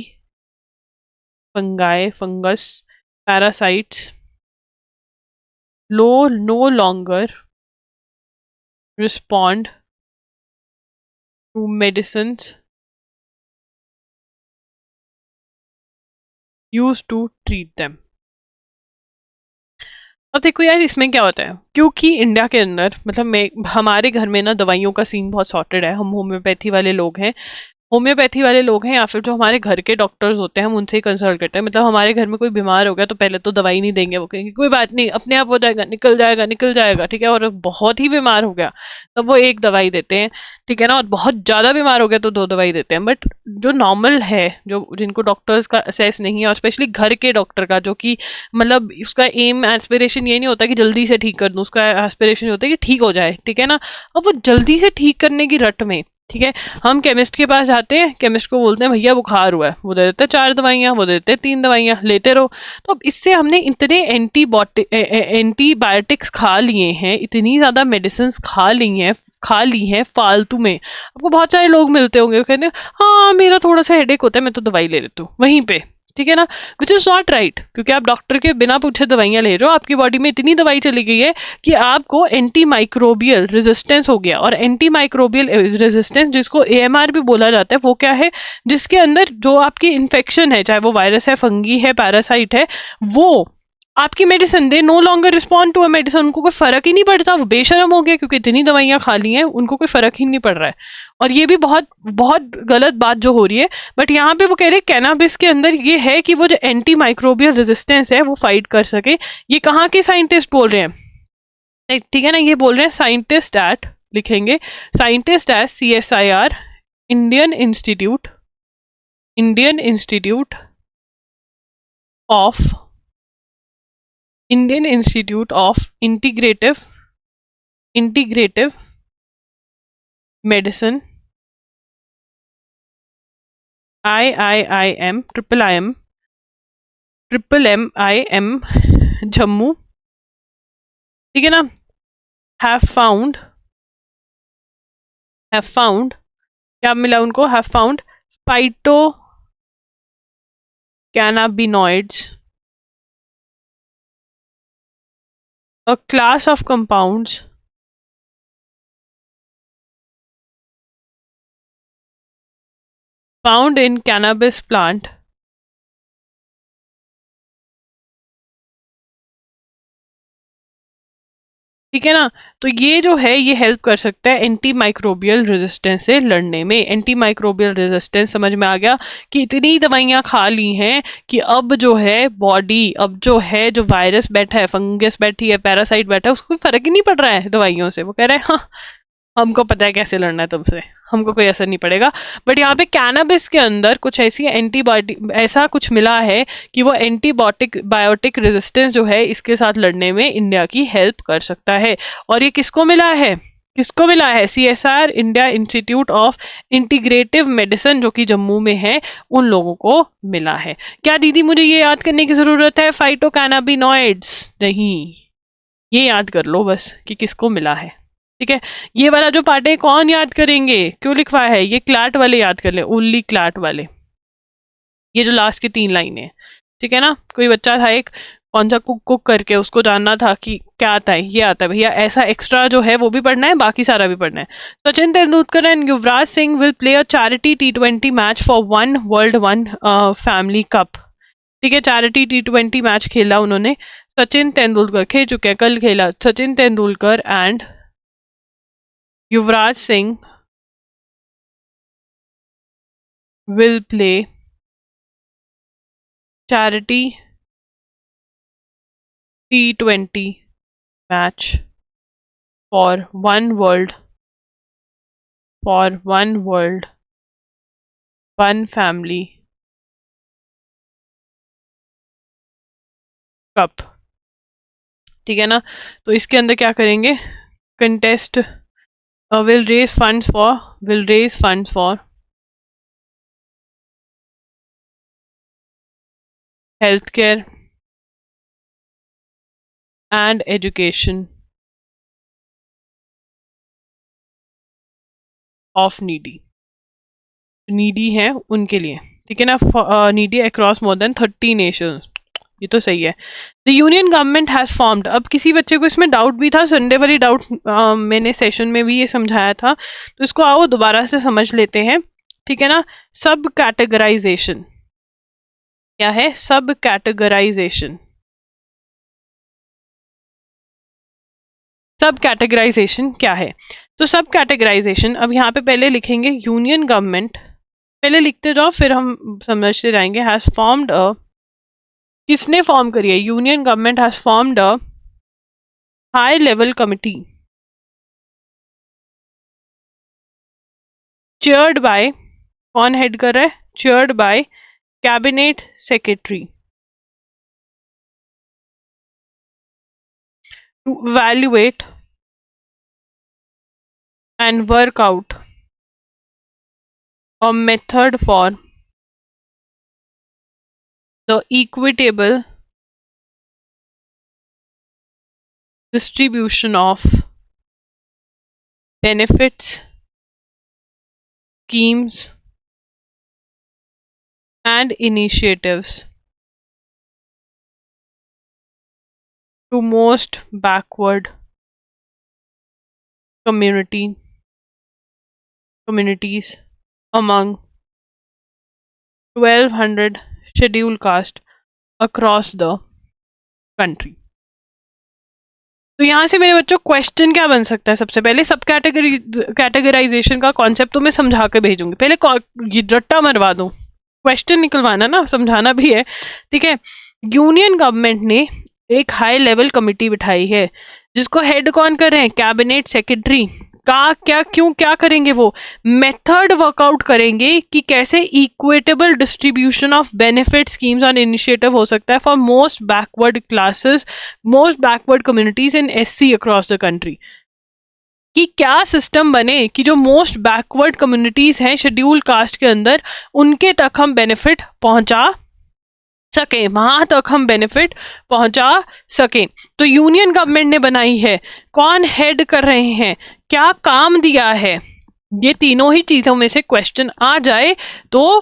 fungus, parasites no longer respond to medicines used to treat them. अब देखो यार इसमें क्या होता है, क्योंकि इंडिया के अंदर मतलब मैं हमारे घर में ना दवाइयों का सीन बहुत सॉर्टेड है. हम होम्योपैथी वाले लोग हैं. होम्योपैथी वाले लोग हैं या फिर जो हमारे घर के डॉक्टर्स होते हैं हम उनसे ही कंसल्ट करते हैं. मतलब हमारे घर में कोई बीमार हो गया तो पहले तो दवाई नहीं देंगे, वो कहेंगे कोई बात नहीं अपने आप हो जाएगा, निकल जाएगा निकल जाएगा, ठीक है. और बहुत ही बीमार हो गया तब वो एक दवाई देते हैं, ठीक है ना. और बहुत ज्यादा बीमार हो गया तो दो दवाई देते हैं. बट जो नॉर्मल है, जो जिनको डॉक्टर्स का असेस नहीं है, और स्पेशली घर के डॉक्टर का, जो कि मतलब उसका एम एस्पिरेशन ये नहीं होता कि जल्दी से ठीक कर दूं, उसका एस्पिरेशन होता है कि ठीक हो जाए, ठीक है ना. अब वो जल्दी से ठीक करने की रट में, ठीक है, हम केमिस्ट के पास जाते हैं, केमिस्ट को बोलते हैं भैया बुखार हुआ है, वो दे देते हैं 4 दवाइयाँ, वो दे देते हैं 3 दवाइयाँ, लेते रहो. तो अब इससे हमने इतने एंटीबायोटिक्स खा लिए हैं, इतनी ज्यादा मेडिसिन खा ली हैं फालतू में. आपको बहुत सारे लोग मिलते होंगे वो कहते हैं हाँ मेरा थोड़ा सा हेडेक होता है मैं तो दवाई ले लेती हूँ वहीं पे, ठीक है ना. विच इज नॉट राइट, क्योंकि आप डॉक्टर के बिना पूछे दवाइयां ले रहे हो, आपकी बॉडी में इतनी दवाई चली गई है कि आपको एंटी माइक्रोबियल रेजिस्टेंस हो गया. और एंटी माइक्रोबियल रेजिस्टेंस जिसको AMR भी बोला जाता है वो क्या है, जिसके अंदर जो आपकी इन्फेक्शन है, चाहे वो वायरस है, फंगी है, पैरासाइट है, वो आपकी medicine they no longer respond to a medicine, उनको कोई फर्क ही नहीं पड़ता, वो बेशरम हो गए क्योंकि इतनी दवाइयां खा ली हैं, उनको कोई फर्क ही नहीं पड़ रहा है. और ये भी बहुत बहुत गलत बात जो हो रही है. बट यहाँ पे वो कह रहे हैं कैनाबिस के अंदर ये है कि वो जो एंटी माइक्रोबियल रेजिस्टेंस है वो फाइट कर सके. ये कहाँ के साइंटिस्ट बोल रहे हैं, ठीक है ना, ये बोल रहे हैं साइंटिस्ट एट, लिखेंगे scientist at CSIR, Indian institute Indian institute of Indian institute of integrative medicine, IIIM triple MIM Jammu, ठीक है ना. हैव फाउंड क्या मिला उनको, have found phyto cannabinoids, a class of compounds found in cannabis plant ठीक है ना. तो ये जो है ये हेल्प कर सकता है एंटी माइक्रोबियल रेजिस्टेंस से लड़ने में. एंटी माइक्रोबियल रेजिस्टेंस समझ में आ गया कि इतनी दवाइयां खा ली हैं कि अब जो है बॉडी, अब जो है जो वायरस बैठा है, फंगस बैठी है, पैरासाइट बैठा है, उसको फर्क ही नहीं पड़ रहा है दवाइयों से. वो कह रहे हैं हाँ हमको पता है कैसे लड़ना है तुमसे, हमको कोई असर नहीं पड़ेगा. बट यहाँ पे कैनाबिस के अंदर कुछ ऐसी एंटीबायोटिक ऐसा कुछ मिला है कि वो एंटीबायोटिक बायोटिक रेजिस्टेंस जो है इसके साथ लड़ने में इंडिया की हेल्प कर सकता है. और ये किसको मिला है, किसको मिला है, CSR India institute of integrative medicine जो कि जम्मू में है, उन लोगों को मिला है. क्या दीदी मुझे ये याद करने की जरूरत है, फाइटो कैनाबिनॉइड्स नहीं, ये याद कर लो बस कि किसको मिला है, ठीक है. ये वाला जो पार्ट है कौन याद करेंगे, क्यों लिखवा है, ये क्लाट वाले याद कर ले, ओनली क्लाट वाले, ये जो लास्ट की 3 लाइनें हैं, ठीक है ना. कोई बच्चा था एक कौन सा कुक कुक करके, उसको जानना था कि क्या आता है, ये आता है भैया, ऐसा एक्स्ट्रा जो है वो भी पढ़ना है, बाकी सारा भी पढ़ना है. Sachin Tendulkar and Yuvraj Singh will play a charity T20 match for one world one family cup, ठीक है. चैरिटी T20 मैच खेला उन्होंने, सचिन तेंदुलकर खेल चुके हैं, कल खेला. Sachin Tendulkar and Yuvraj Singh will play charity T20 match for one world, one family cup, ठीक है ना। तो इसके अंदर क्या करेंगे, contest will raise funds for health care and education of needy है उनके लिए, ठीक है ना। Needy across more than 30 nations, ये तो सही है। The union government has formed, अब किसी बच्चे को इसमें डाउट भी था, संडे वाली डाउट मैंने सेशन में भी ये समझाया था, तो इसको आओ दोबारा से समझ लेते हैं, ठीक है ना। सब कैटेगराइजेशन क्या है, सब कैटेगराइजेशन, सब कैटेगराइजेशन क्या है। तो सब कैटेगराइजेशन, अब यहाँ पे पहले लिखेंगे यूनियन गवर्नमेंट, पहले लिखते जाओ फिर हम समझते जाएंगे। हैज फॉर्म्ड अ, किसने फॉर्म करी है, union government has formed a high level committee chaired by, कौन हेड कर रहा है, chaired by cabinet secretary to evaluate and work out a method for the equitable distribution of benefits, schemes and initiatives to most backward communities among 1200 scheduled caste across the country। तो यहाँ से मेरे बच्चों question क्या बन सकता है, सबसे पहले सब कैटेगराइजेशन का कॉन्सेप्ट तो मैं समझा के भेजूंगी, पहले रट्टा मरवा दूं, क्वेश्चन निकलवाना ना, समझाना भी है, ठीक है। यूनियन गवर्नमेंट ने एक हाई लेवल कमिटी बिठाई है, जिसको हेड कौन कर रहे हैं, कैबिनेट सेक्रेटरी का, क्या करेंगे, वो मेथड वर्कआउट करेंगे कि कैसे equitable distribution of benefit, schemes and initiative हो सकता है for most backward classes, most backward communities in SC across the country. कि क्या सिस्टम बने कि जो मोस्ट बैकवर्ड कम्युनिटीज हैं शेड्यूल कास्ट के अंदर, उनके तक हम बेनिफिट पहुंचा सके, वहां तक हम बेनिफिट पहुंचा सके। तो यूनियन गवर्नमेंट ने बनाई है, कौन हेड कर रहे हैं, क्या काम दिया है, ये तीनों ही चीजों में से क्वेश्चन आ जाए तो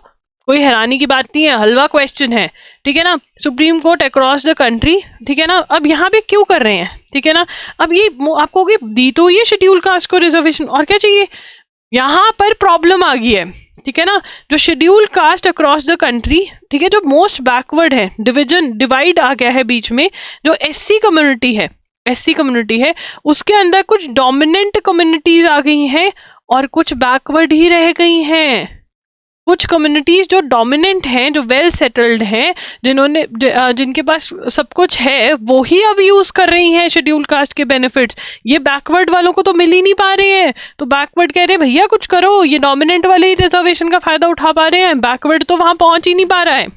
कोई हैरानी की बात नहीं है, हलवा क्वेश्चन है, ठीक है ना। Supreme court across the country, ठीक है ना। अब यहाँ पे क्यों कर रहे हैं, ठीक है ना। अब ये आपको दी तो ये शेड्यूल कास्ट को रिजर्वेशन, और क्या चाहिए, यहाँ पर प्रॉब्लम आ गई है, ठीक है ना। जो schedule caste across the country, ठीक है, जो मोस्ट बैकवर्ड है, डिवाइड आ गया है बीच में, जो एससी कम्युनिटी है, उसके अंदर कुछ डोमिनेंट कम्युनिटीज आ गई हैं और कुछ बैकवर्ड ही रह गई हैं। कुछ कम्युनिटीज जो डोमिनेंट हैं, जो वेल सेटल्ड हैं, जिनके पास सब कुछ है, वो ही अब यूज कर रही हैं शेड्यूल कास्ट के बेनिफिट्स। ये बैकवर्ड वालों को तो मिल ही नहीं पा रहे हैं, तो बैकवर्ड कह रहे हैं भैया कुछ करो, ये डोमिनेंट वाले ही रिजर्वेशन का फायदा उठा पा रहे हैं, बैकवर्ड तो वहां पहुंच ही नहीं पा रहा है,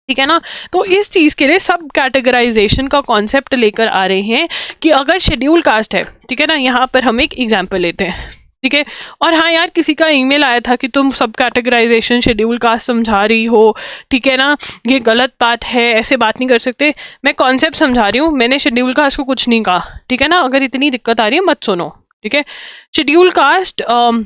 ठीक है ना। तो इस चीज के लिए सब कैटेगराइजेशन का कॉन्सेप्ट लेकर आ रहे हैं कि अगर शेड्यूल कास्ट है, ठीक है ना, यहाँ पर हम एक एग्जाम्पल लेते हैं, ठीक है। और हाँ यार, किसी का ईमेल आया था कि तुम सब कैटेगराइजेशन शेड्यूल कास्ट समझा रही हो, ठीक है ना, ये गलत बात है, ऐसे बात नहीं कर सकते। मैं कॉन्सेप्ट समझा रही हूँ, मैंने शेड्यूल कास्ट को कुछ नहीं कहा, ठीक है ना। अगर इतनी दिक्कत आ रही है मत सुनो, ठीक है। शेड्यूल कास्ट, अब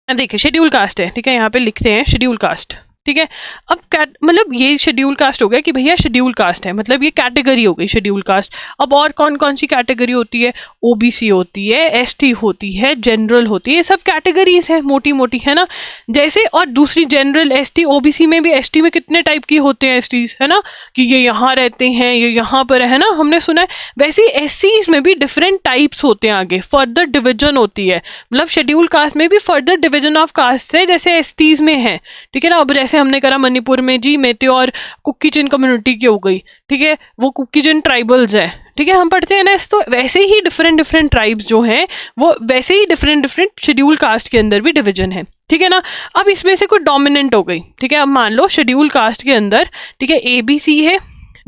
देखिए शेड्यूल कास्ट है, ठीक है, यहाँ पे लिखते हैं शेड्यूल कास्ट, ठीक है। अब मतलब ये शेड्यूल कास्ट हो गया कि भैया शेड्यूल कास्ट है, मतलब ये कैटेगरी हो गई शेड्यूल कास्ट। अब और कौन कौन सी कैटेगरी होती है, ओबीसी होती है, एसटी होती है, जनरल होती है, ये सब कैटेगरीज है मोटी मोटी, है ना। जैसे और दूसरी जनरल, एसटी, ओबीसी में भी, एसटी में कितने टाइप की होते हैं एसटीज, है ना, कि ये यहाँ रहते हैं, ये यहाँ पर है ना, हमने सुना है। वैसे एससीज में भी डिफरेंट टाइप्स होते हैं, आगे फर्दर डिविजन होती है, मतलब शेड्यूल कास्ट में भी फर्दर डिविजन ऑफ कास्ट है, जैसे एसटीज में है, ठीक है ना। अब जैसे हमने करा मणिपुर में जी मेते और कुकीचिन कम्युनिटी की हो गई, ठीक है, वो कुकीचिन ट्राइबल्स है, ठीक है, हम पढ़ते हैं ना। तो वैसे ही डिफरेंट ट्राइब्स जो हैं, वो वैसे ही डिफरेंट शेड्यूल कास्ट के अंदर भी डिवीजन है, ठीक है ना। अब इसमें से कुछ डोमिनेंट हो गई, ठीक है। अब मान लो शेड्यूल कास्ट के अंदर, ठीक है, एबीसी है,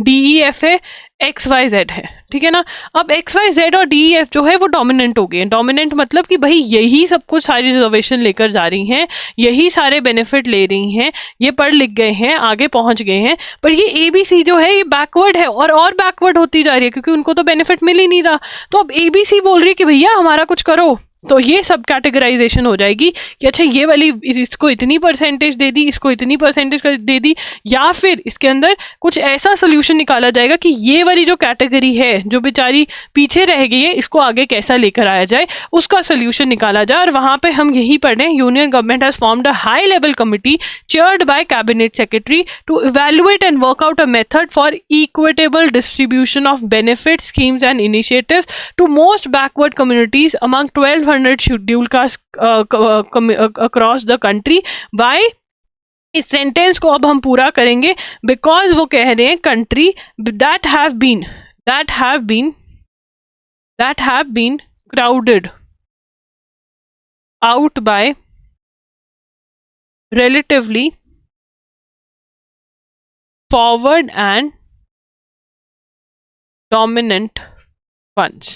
डीईएफ है, XYZ है, ठीक है ना। अब XYZ और DEF जो है वो डोमिनेंट हो गए हैं। डोमिनेंट मतलब कि भाई यही सब कुछ सारी रिजर्वेशन लेकर जा रही हैं, यही सारे बेनिफिट ले रही हैं, ये पढ़ लिख गए हैं, आगे पहुंच गए हैं, पर ये ABC जो है ये बैकवर्ड है और बैकवर्ड होती जा रही है क्योंकि उनको तो बेनिफिट मिल ही नहीं रहा। तो अब ABC बोल रही है कि भैया हमारा कुछ करो, तो ये सब कैटेगराइजेशन हो जाएगी कि अच्छा ये वाली इसको इतनी परसेंटेज दे दी, इसको इतनी परसेंटेज दे दी, या फिर इसके अंदर कुछ ऐसा सोल्यूशन निकाला जाएगा कि ये वाली जो कैटेगरी है जो बेचारी पीछे रह गई है इसको आगे कैसा लेकर आया जाए, उसका सोल्यूशन निकाला जाए। और वहां पे हम यही पढ़ रहे हैं, union government has formed a high level committee chaired by cabinet secretary to evaluate and work out a method for equitable distribution of benefits, schemes and initiatives to most backward communities among 1200 scheduled castes across the country by इस sentence को अब हम पूरा करेंगे because वो कह रहे हैं country that have been crowded out by relatively forward and dominant funds।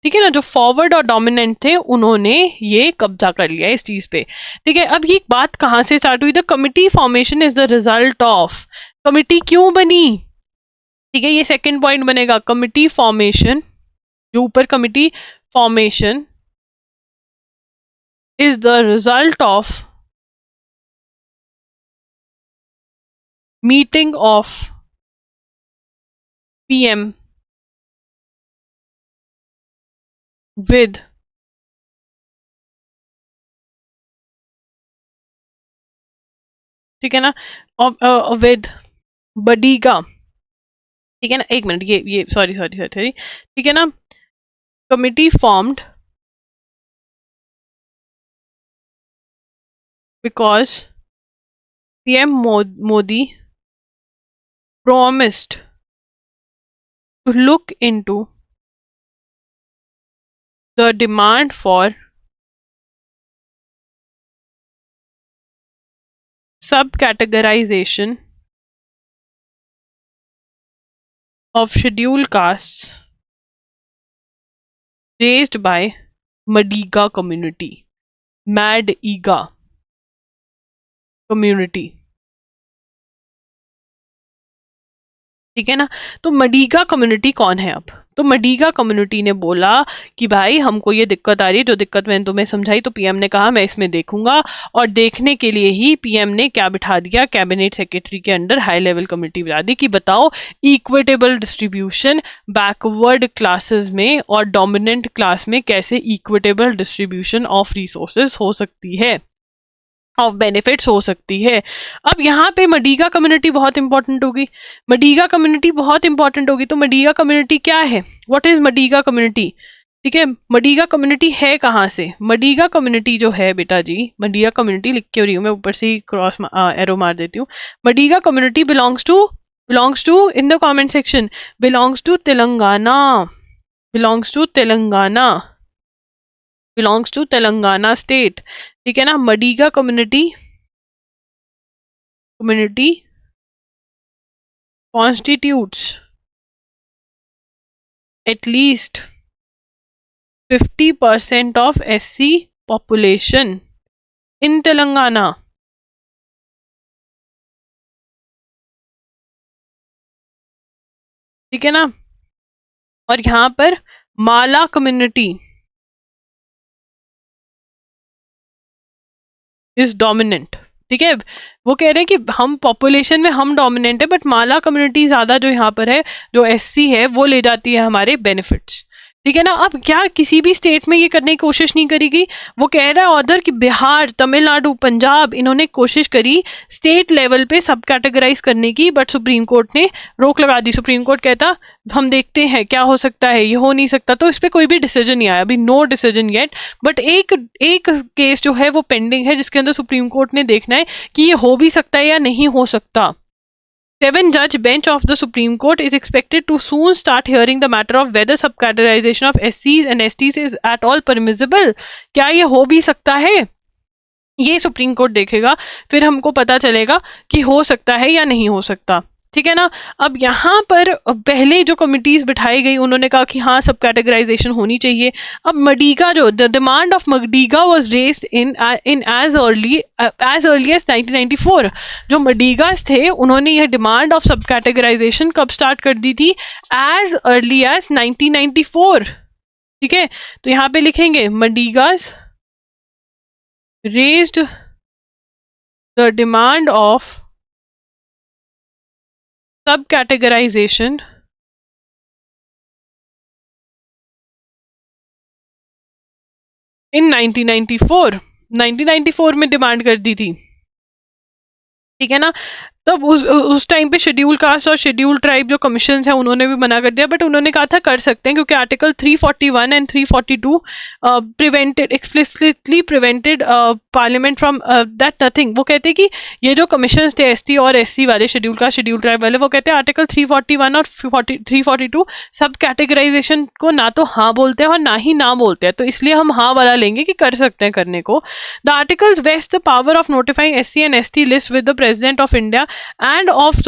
ठीक है ना, जो फॉरवर्ड और डोमिनेंट थे उन्होंने ये कब्जा कर लिया इस चीज पे। ठीक है, अब ये बात कहां से स्टार्ट हुई? The committee formation is the result of, committee क्यों बनी? ठीक है, ये सेकंड पॉइंट बनेगा, कमिटी फॉर्मेशन, जो ऊपर committee formation is the result of meeting of PM with ठीक है ना, विद बडीगा। ठीक है ना, एक मिनट, ये सॉरी, ठीक है ना, committee formed because PM Modi promised to look into the demand for subcategorization of scheduled castes raised by Madiga community, Madiga community। ठीक है ना, तो मडीगा कम्युनिटी कौन है? अब तो मडीगा कम्युनिटी ने बोला कि भाई हमको ये दिक्कत आ रही है, जो दिक्कत मैंने तुम्हें समझाई, तो PM ने कहा मैं इसमें देखूंगा, और देखने के लिए ही PM ने क्या बिठा दिया, कैबिनेट सेक्रेटरी के अंडर हाई लेवल कमेटी बिठा दी कि बताओ इक्विटेबल डिस्ट्रीब्यूशन बैकवर्ड क्लासेस में और डोमिनेंट क्लास में कैसे इक्विटेबल डिस्ट्रीब्यूशन ऑफ रिसोर्सेज हो सकती है, ऑफ बेनिफिट्स हो सकती है। अब यहाँ पे मडीगा कम्युनिटी बहुत इंपॉर्टेंट होगी, मडीगा कम्युनिटी बहुत इंपॉर्टेंट होगी। तो मडीगा कम्युनिटी क्या है? What is Madiga community? ठीक है, मडीगा कम्युनिटी है कहाँ से? मडीगा कम्युनिटी जो है बेटा जी, मडीगा कम्युनिटी लिख के हो रही हूँ मैं, ऊपर से ही क्रॉस एरो मार देती हूँ। Madiga community belongs to in the comment section, belongs to Telangana, belongs to Telangana state. ठीक है ना, Madiga community constitutes at least 50% of SC population in Telangana. ठीक है ना, और यहां पर माला कम्युनिटी इज डोमिनेंट। ठीक है, वो कह रहे हैं कि हम पॉपुलेशन में हम डोमिनेंट है, बट माला कम्युनिटी ज्यादा जो यहाँ पर है, जो SC है, वो ले जाती है हमारे बेनिफिट्स। ठीक है ना, अब क्या किसी भी स्टेट में ये करने की कोशिश नहीं करेगी? वो कह रहा है ऑर्डर कि बिहार, तमिलनाडु, पंजाब, इन्होंने कोशिश करी स्टेट लेवल पे सब कैटेगराइज करने की, बट सुप्रीम कोर्ट ने रोक लगा दी। सुप्रीम कोर्ट कहता हम देखते हैं क्या हो सकता है, ये हो नहीं सकता। तो इस पर कोई भी डिसीजन नहीं आया, अभी नो डिसीजन येट, बट एक केस जो है वो पेंडिंग है, जिसके अंदर सुप्रीम कोर्ट ने देखना है कि ये हो भी सकता है या नहीं हो सकता। 7-judge bench of the Supreme Court is expected to soon start hearing the matter of whether subcategorization of SCs and STs is at all permissible। क्या ये हो भी सकता है? ये सुप्रीम कोर्ट देखेगा, फिर हमको पता चलेगा कि हो सकता है या नहीं हो सकता। ठीक है ना। अब यहाँ पर पहले जो कमिटीज बिठाई गई उन्होंने कहा कि हाँ सब कैटेगराइजेशन होनी चाहिए। अब मडीगा जो the demand of Madiga was raised in as early as 1994। जो मडीगास थे उन्होंने यह डिमांड ऑफ सब कैटेगराइजेशन कब स्टार्ट कर दी थी? As early as 1994। ठीक है, तो यहाँ पे लिखेंगे Madigas raised the demand of sub categorization in 1994 में डिमांड कर दी थी। ठीक है ना। तब उस टाइम पे शेड्यूल कास्ट और शेड्यूल ट्राइब जो कमीशन है उन्होंने भी मना कर दिया, बट उन्होंने कहा था कर सकते हैं क्योंकि article 341 and 342 prevented explicitly prevented parliament from that nothing. वो कहते हैं कि ये जो कमीशन थे एसटी और एससी वाले, शेड्यूल कास्ट शेड्यूल ट्राइब वाले, वो कहते हैं आर्टिकल 341 और 342 सब कैटेगराइजेशन को ना तो हाँ बोलते हैं और ना ही ना बोलते हैं, तो इसलिए हम हाँ वाला लेंगे कि कर सकते हैं करने को। The articles vest the power of notifying SC and ST list with the president of India and of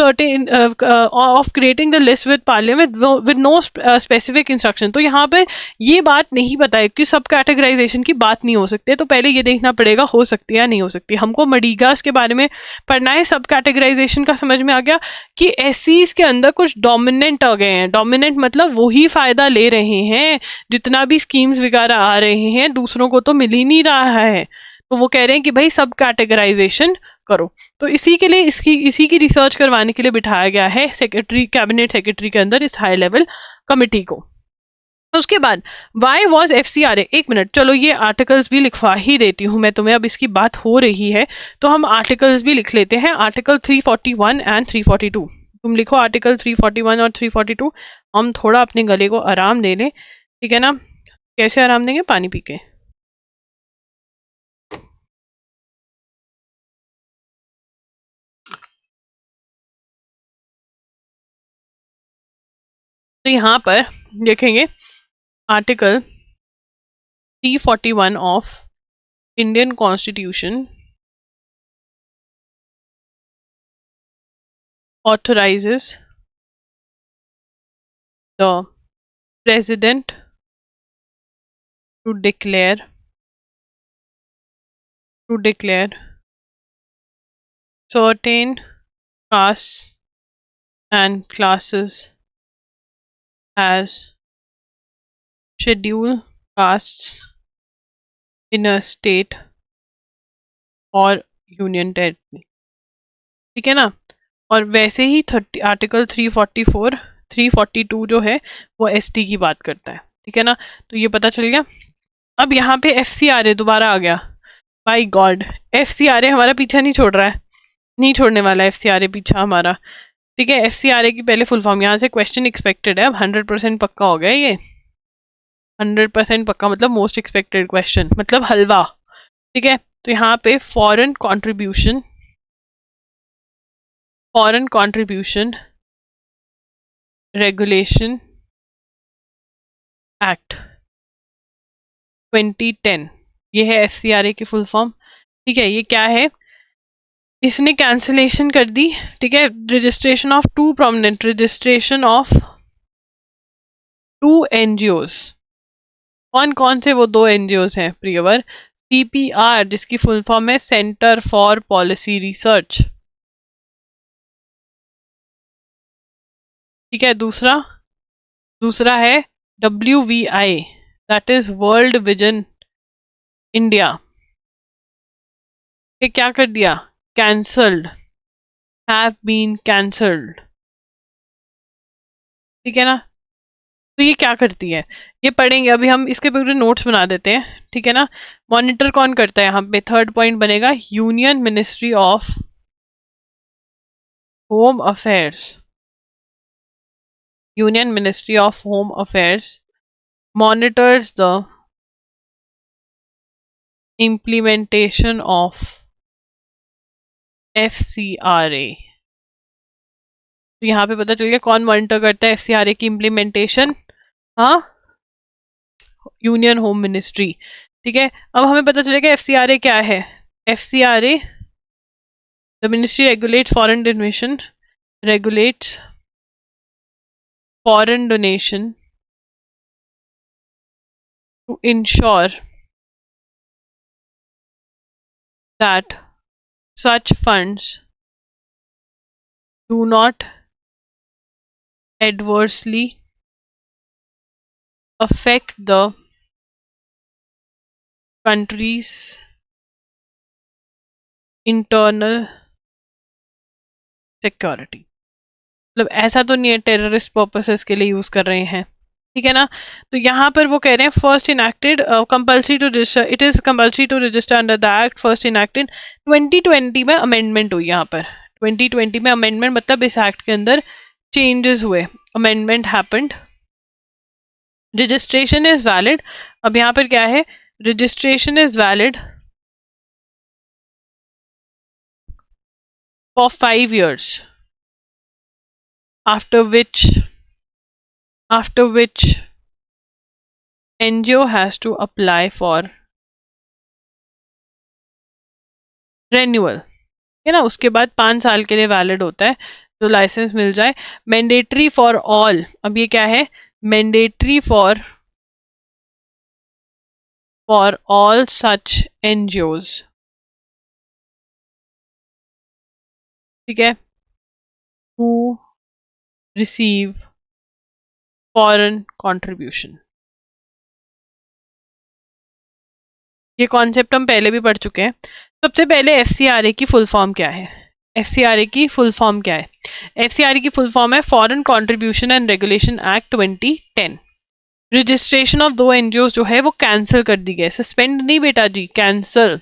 creating the list with parliament with no specific instruction। तो यहाँ पे ये बात नहीं पता है कि सब कैटेगराइजेशन की बात नहीं हो सकती है, तो पहले ये देखना पड़ेगा हो सकती है या नहीं हो सकती। हमको मडीगास के बारे में पढ़ना है, सब कैटेगराइजेशन का समझ में आ गया कि एससीज के अंदर कुछ डोमिनेंट आ गए हैं। डोमिनेंट मतलब वही फायदा ले रहे हैं, जितना भी स्कीम्स वगैरह आ रहे हैं दूसरों को तो मिल ही नहीं रहा है, तो वो कह रहे हैं कि भाई सब कैटेगराइजेशन करो। तो इसी के लिए इसी की रिसर्च करवाने के लिए बिठाया गया है सेक्रेटरी, कैबिनेट सेक्रेटरी के अंदर इस हाई लेवल कमिटी को। उसके बाद वाई वॉज FCRA, एक मिनट, चलो ये आर्टिकल्स भी लिखवा ही देती हूँ मैं तुम्हें, अब इसकी बात हो रही है तो हम आर्टिकल्स भी लिख लेते हैं। आर्टिकल 341 एंड 342 तुम लिखो, आर्टिकल 341 और 342। हम थोड़ा अपने गले को आराम दे लें, ठीक है ना। कैसे आराम देंगे? पानी पी के। तो यहाँ पर देखेंगे article 341 of Indian constitution authorizes the president to declare certain castes and classes as scheduled castes in a state or union territory। ठीक है ना। और वैसे ही आर्टिकल 344 342 जो है वो एसटी की बात करता है। ठीक है ना, तो ये पता चल गया। अब यहाँ पे FCRA दोबारा आ गया। बाय गॉड, FCRA हमारा पीछा नहीं छोड़ रहा है, नहीं छोड़ने वाला है FCRA पीछा हमारा। ठीक है, FCRA की पहले फुल फॉर्म, यहाँ से क्वेश्चन एक्सपेक्टेड है। अब 100% पक्का हो गया ये, 100% पक्का मतलब मोस्ट एक्सपेक्टेड क्वेश्चन, मतलब हलवा। ठीक है, तो यहाँ पे फॉरेन कंट्रीब्यूशन रेगुलेशन एक्ट 2010, ये है FCRA की फुल फॉर्म। ठीक है, ये क्या है? इसने कैंसिलेशन कर दी। ठीक है, रजिस्ट्रेशन ऑफ टू NGOs। कौन कौन से वो दो NGOs हैं प्रियवर? CPR, जिसकी फुल फॉर्म है सेंटर फॉर पॉलिसी रिसर्च। ठीक है, दूसरा है WVI, that is World Vision India. ये क्या कर दिया? Cancelled, have been cancelled. ठीक है ना, तो ये क्या करती है ये पढ़ेंगे अभी हम, इसके पूरे नोट्स बना देते हैं। ठीक है ना। मॉनिटर कौन करता है यहाँ पे? थर्ड पॉइंट बनेगा union ministry of home affairs. Union ministry of home affairs monitors the implementation of FCRA। तो यहाँ पे पता चल गया कौन मॉनिटर करता है FCRA की इम्प्लीमेंटेशन। हाँ, यूनियन होम मिनिस्ट्री। ठीक है, अब हमें पता चलेगा FCRA क्या है। FCRA, the ministry regulate foreign donation regulates foreign donation to ensure that such funds do not adversely affect the country's internal security. मतलब ऐसा तो नहीं है टेररिस्ट पर्पसेस के लिए यूज कर रहे हैं, ठीक है ना। तो यहाँ पर वो कह रहे हैं first enacted compulsory to register, it is compulsory to register under the act first enacted 2020 में अमेंडमेंट हुई। यहाँ पर 2020 में अमेंडमेंट मतलब इस एक्ट के अंदर चेंजेस हुए, amendment happened. Registration is valid, अब यहाँ पर क्या है, registration is valid for 5 years after which NGO has to apply for renewal, है ना। उसके बाद 5 साल के लिए वैलिड होता है तो लाइसेंस मिल जाए। मैंडेटरी फॉर ऑल, अब ये क्या है, mandatory for all such NGOs, ठीक है, who receive foreign contribution। ये कॉन्सेप्ट हम पहले भी पढ़ चुके हैं। सबसे पहले FCRA की फुल फॉर्म क्या है, FCRA की फुल फॉर्म क्या है, FCRA की फुल फॉर्म है foreign contribution and regulation act 2010। Registration of 2 NGOs जो है वो कैंसिल कर दी गई, सस्पेंड नहीं बेटा जी, कैंसल्ड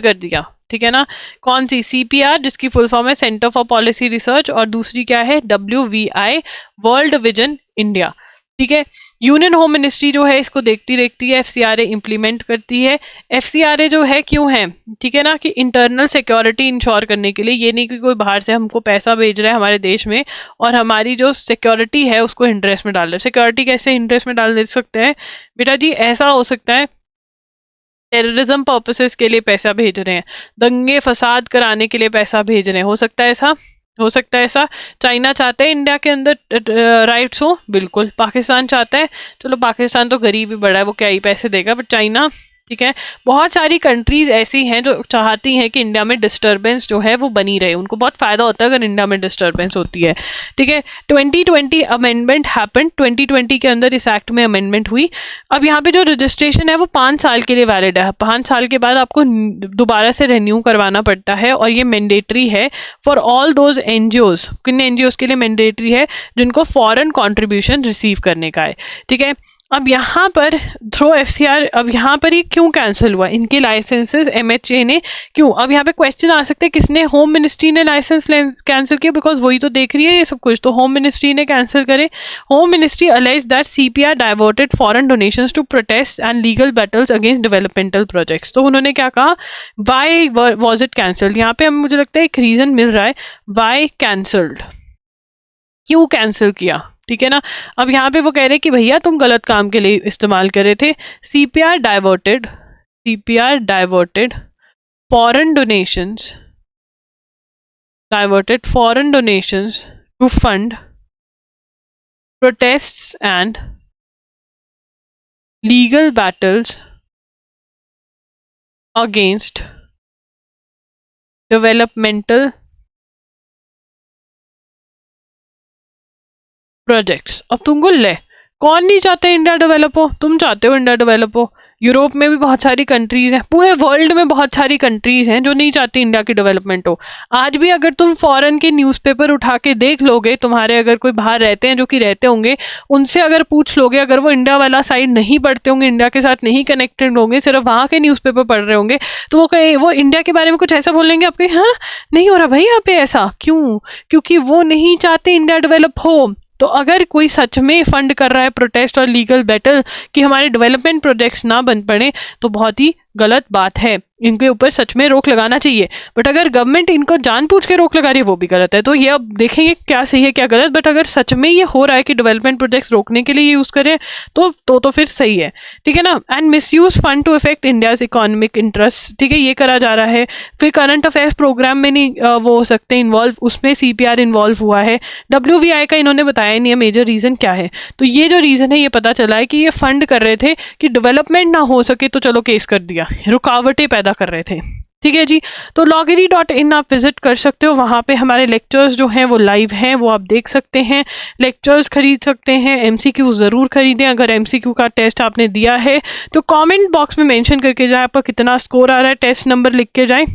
कर दिया, ठीक है ना। कौन सी, CPR जिसकी फुल फॉर्म है सेंटर फॉर पॉलिसी रिसर्च, और दूसरी क्या है WVI, वर्ल्ड विजन इंडिया, ठीक है। यूनियन होम मिनिस्ट्री जो है इसको देखती है, FCRA इंप्लीमेंट करती है। FCRA जो है क्यों है, ठीक है ना, कि इंटरनल सिक्योरिटी इंश्योर करने के लिए, ये नहीं कि कोई बाहर से हमको पैसा भेज रहा है हमारे देश में और हमारी जो सिक्योरिटी है उसको इंटरेस्ट में डाल रहे हैं। सिक्योरिटी कैसे इंटरेस्ट में डाल दे सकते हैं बेटा जी, ऐसा हो सकता है टेररिज्म पर्पसेस के लिए पैसा भेज रहे हैं, दंगे फसाद कराने के लिए पैसा भेज रहे हैं, हो सकता है ऐसा। चाइना चाहता है इंडिया के अंदर राइट्स हो, बिल्कुल। पाकिस्तान चाहता है, चलो पाकिस्तान तो गरीब ही बड़ा है, वो क्या ही पैसे देगा, बट चाइना, ठीक है। बहुत सारी कंट्रीज ऐसी हैं जो चाहती हैं कि इंडिया में डिस्टर्बेंस जो है वो बनी रहे, उनको बहुत फायदा होता है अगर इंडिया में डिस्टर्बेंस होती है, ठीक है। 2020 अमेंडमेंट हैपन, 2020 के अंदर इस एक्ट में अमेंडमेंट हुई। अब यहाँ पे जो रजिस्ट्रेशन है वो 5 साल के लिए वैलिड है, 5 साल के बाद आपको दोबारा से रिन्यू करवाना पड़ता है, और ये मैंडेटरी है फॉर ऑल दोज NGOs। किन NGOs के लिए मैंडेटरी है, जिनको फॉरेन कॉन्ट्रीब्यूशन रिसीव करने का है, ठीक है। अब यहाँ पर थ्रो FCR, अब यहाँ पर ये क्यों कैंसिल हुआ, इनके लाइसेंसेस MHA ने क्यों, अब यहाँ पे क्वेश्चन आ सकते हैं किसने, होम मिनिस्ट्री ने लाइसेंस कैंसिल किया, बिकॉज वही तो देख रही है ये सब कुछ, तो होम मिनिस्ट्री ने कैंसिल करे। Home ministry alleges that CPR diverted foreign donations to protest and legal battles against developmental projects. तो उन्होंने क्या कहा, वाई वॉज इट कैंसल्ड, यहाँ पे मुझे लगता है एक रीजन मिल रहा है, वाई कैंसल्ड, क्यों कैंसिल किया, ठीक है ना। अब यहाँ पे वो कह रहे हैं कि भैया तुम गलत काम के लिए इस्तेमाल कर रहे थे। CPR diverted foreign donations to fund protests and legal battles against developmental projects. अब तुमको ले, कौन नहीं चाहते इंडिया डेवलप हो, तुम चाहते हो इंडिया डेवलप हो। यूरोप में भी बहुत सारी कंट्रीज हैं, पूरे वर्ल्ड में बहुत सारी कंट्रीज हैं जो नहीं चाहती इंडिया की डेवलपमेंट हो। आज भी अगर तुम फॉरेन के न्यूज़पेपर उठा के देख लोगे, तुम्हारे अगर कोई बाहर रहते हैं जो कि रहते होंगे, उनसे अगर पूछ लोगे, अगर वो इंडिया वाला साइड नहीं पढ़ते होंगे, इंडिया के साथ नहीं कनेक्टेड होंगे, सिर्फ वहाँ के न्यूज़पेपर पढ़ रहे होंगे, तो वो इंडिया के बारे में कुछ ऐसा बोलेंगे आपके, हाँ नहीं हो रहा भाई यहाँ पे ऐसा, क्यों, क्योंकि वो नहीं चाहते इंडिया डेवलप हो। तो अगर कोई सच में फंड कर रहा है प्रोटेस्ट और लीगल बैटल कि हमारे डेवलपमेंट प्रोजेक्ट्स ना बन पड़े, तो बहुत ही गलत बात है, इनके ऊपर सच में रोक लगाना चाहिए। बट अगर गवर्नमेंट इनको जानबूझ के रोक लगा रही है वो भी गलत है। तो ये अब देखेंगे क्या सही है क्या गलत। बट अगर सच में ये हो रहा है कि डेवलपमेंट प्रोजेक्ट्स रोकने के लिए ये यूज करें तो फिर सही है, ठीक है ना। And misuse fund to effect India's economic interest, ठीक है, ये करा जा रहा है। फिर करंट अफेयर्स प्रोग्राम में नहीं वो हो सकते इन्वॉल्व, उसमें CPR इन्वॉल्व हुआ है। WVI का इन्होंने बताया नहीं है मेजर रीजन क्या है। तो ये जो रीजन है ये पता चला है कि ये फंड कर रहे थे कि डेवलपमेंट ना हो सके तो चलो केस कर दिया, रुकावटें पैदा कर रहे थे, ठीक है जी। तो loggery.in आप विजिट कर सकते हो, वहाँ पे हमारे लेक्चर्स जो हैं वो लाइव हैं, वो आप देख सकते हैं। लेक्चर्स खरीद सकते हैं, MCQ ज़रूर खरीदें। अगर MCQ का टेस्ट आपने दिया है तो कमेंट बॉक्स में मेंशन करके जाए आपका कितना स्कोर आ रहा है, टेस्ट नंबर लिख के जाएं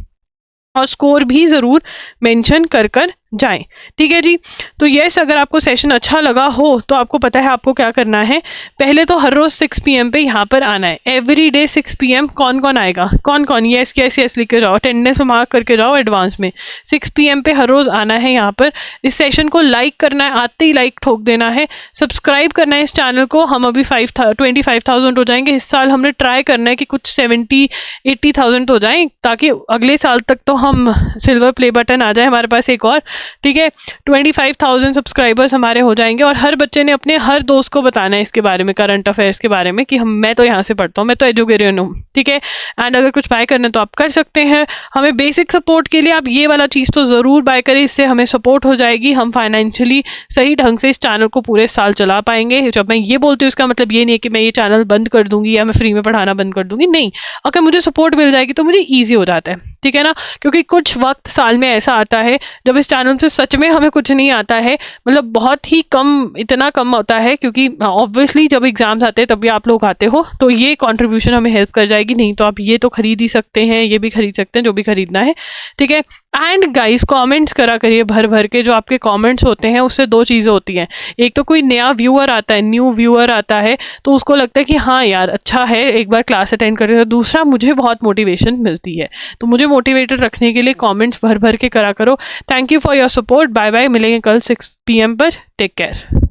और स्कोर भी ज़रूर मेंशन कर जाएं, ठीक है जी। तो यस, अगर आपको सेशन अच्छा लगा हो तो आपको पता है आपको क्या करना है। पहले तो हर रोज 6 PM पे यहाँ पर आना है, एवरी डे 6 PM। कौन कौन आएगा, कौन कौन, यस यस यस लिख के जाओ, अटेंडेंस मार्क करके जाओ एडवांस में। 6 PM पे हर रोज आना है यहाँ पर। इस सेशन को लाइक करना है, आते ही लाइक ठोक देना है। सब्सक्राइब करना है इस चैनल को। हम अभी 25,000 हो जाएंगे इस साल। हमने ट्राई करना है कि कुछ 70-80,000 हो जाए, ताकि अगले साल तक तो हम सिल्वर प्ले बटन आ जाए हमारे पास एक और, ठीक है। 25,000 सब्सक्राइबर्स हमारे हो जाएंगे और हर बच्चे ने अपने हर दोस्त को बताना है इसके बारे में, करंट अफेयर्स के बारे में, कि मैं तो यहाँ से पढ़ता हूँ, मैं तो एजुकेरियन हूँ, ठीक है। एंड अगर कुछ बाय करना है तो आप कर सकते हैं। हमें बेसिक सपोर्ट के लिए आप ये वाला चीज़ तो ज़रूर बाय करें, इससे हमें सपोर्ट हो जाएगी, हम फाइनेंशियली सही ढंग से इस चैनल को पूरे साल चला पाएंगे। जब मैं ये बोलती हूँ इसका मतलब ये नहीं है कि मैं ये चैनल बंद कर दूंगी या मैं फ्री में पढ़ाना बंद कर दूंगी, नहीं। अगर मुझे सपोर्ट मिल जाएगी तो मुझे ईजी हो जाता है, ठीक है ना। क्योंकि कुछ वक्त साल में ऐसा आता है जब इस चैनल से सच में हमें कुछ नहीं आता है, मतलब बहुत ही कम, इतना कम होता है, क्योंकि ऑब्वियसली जब एग्जाम्स आते हैं तभी आप लोग आते हो, तो ये कंट्रीब्यूशन हमें हेल्प कर जाएगी। नहीं तो आप ये तो खरीद ही सकते हैं, ये भी खरीद सकते हैं, जो भी खरीदना है, ठीक है। एंड गाइस, कमेंट्स करा करिए भर भर के। जो आपके कमेंट्स होते हैं उससे दो चीज़ें होती हैं, एक तो कोई नया व्यूअर आता है, न्यू व्यूअर आता है, तो उसको लगता है कि हाँ यार अच्छा है, एक बार क्लास अटेंड करें। दूसरा, मुझे बहुत मोटिवेशन मिलती है, तो मुझे मोटिवेटेड रखने के लिए कमेंट्स भर भर के करा करो। Thank you for your support. Bye bye, मिलेंगे कल 6 PM पर। Take care.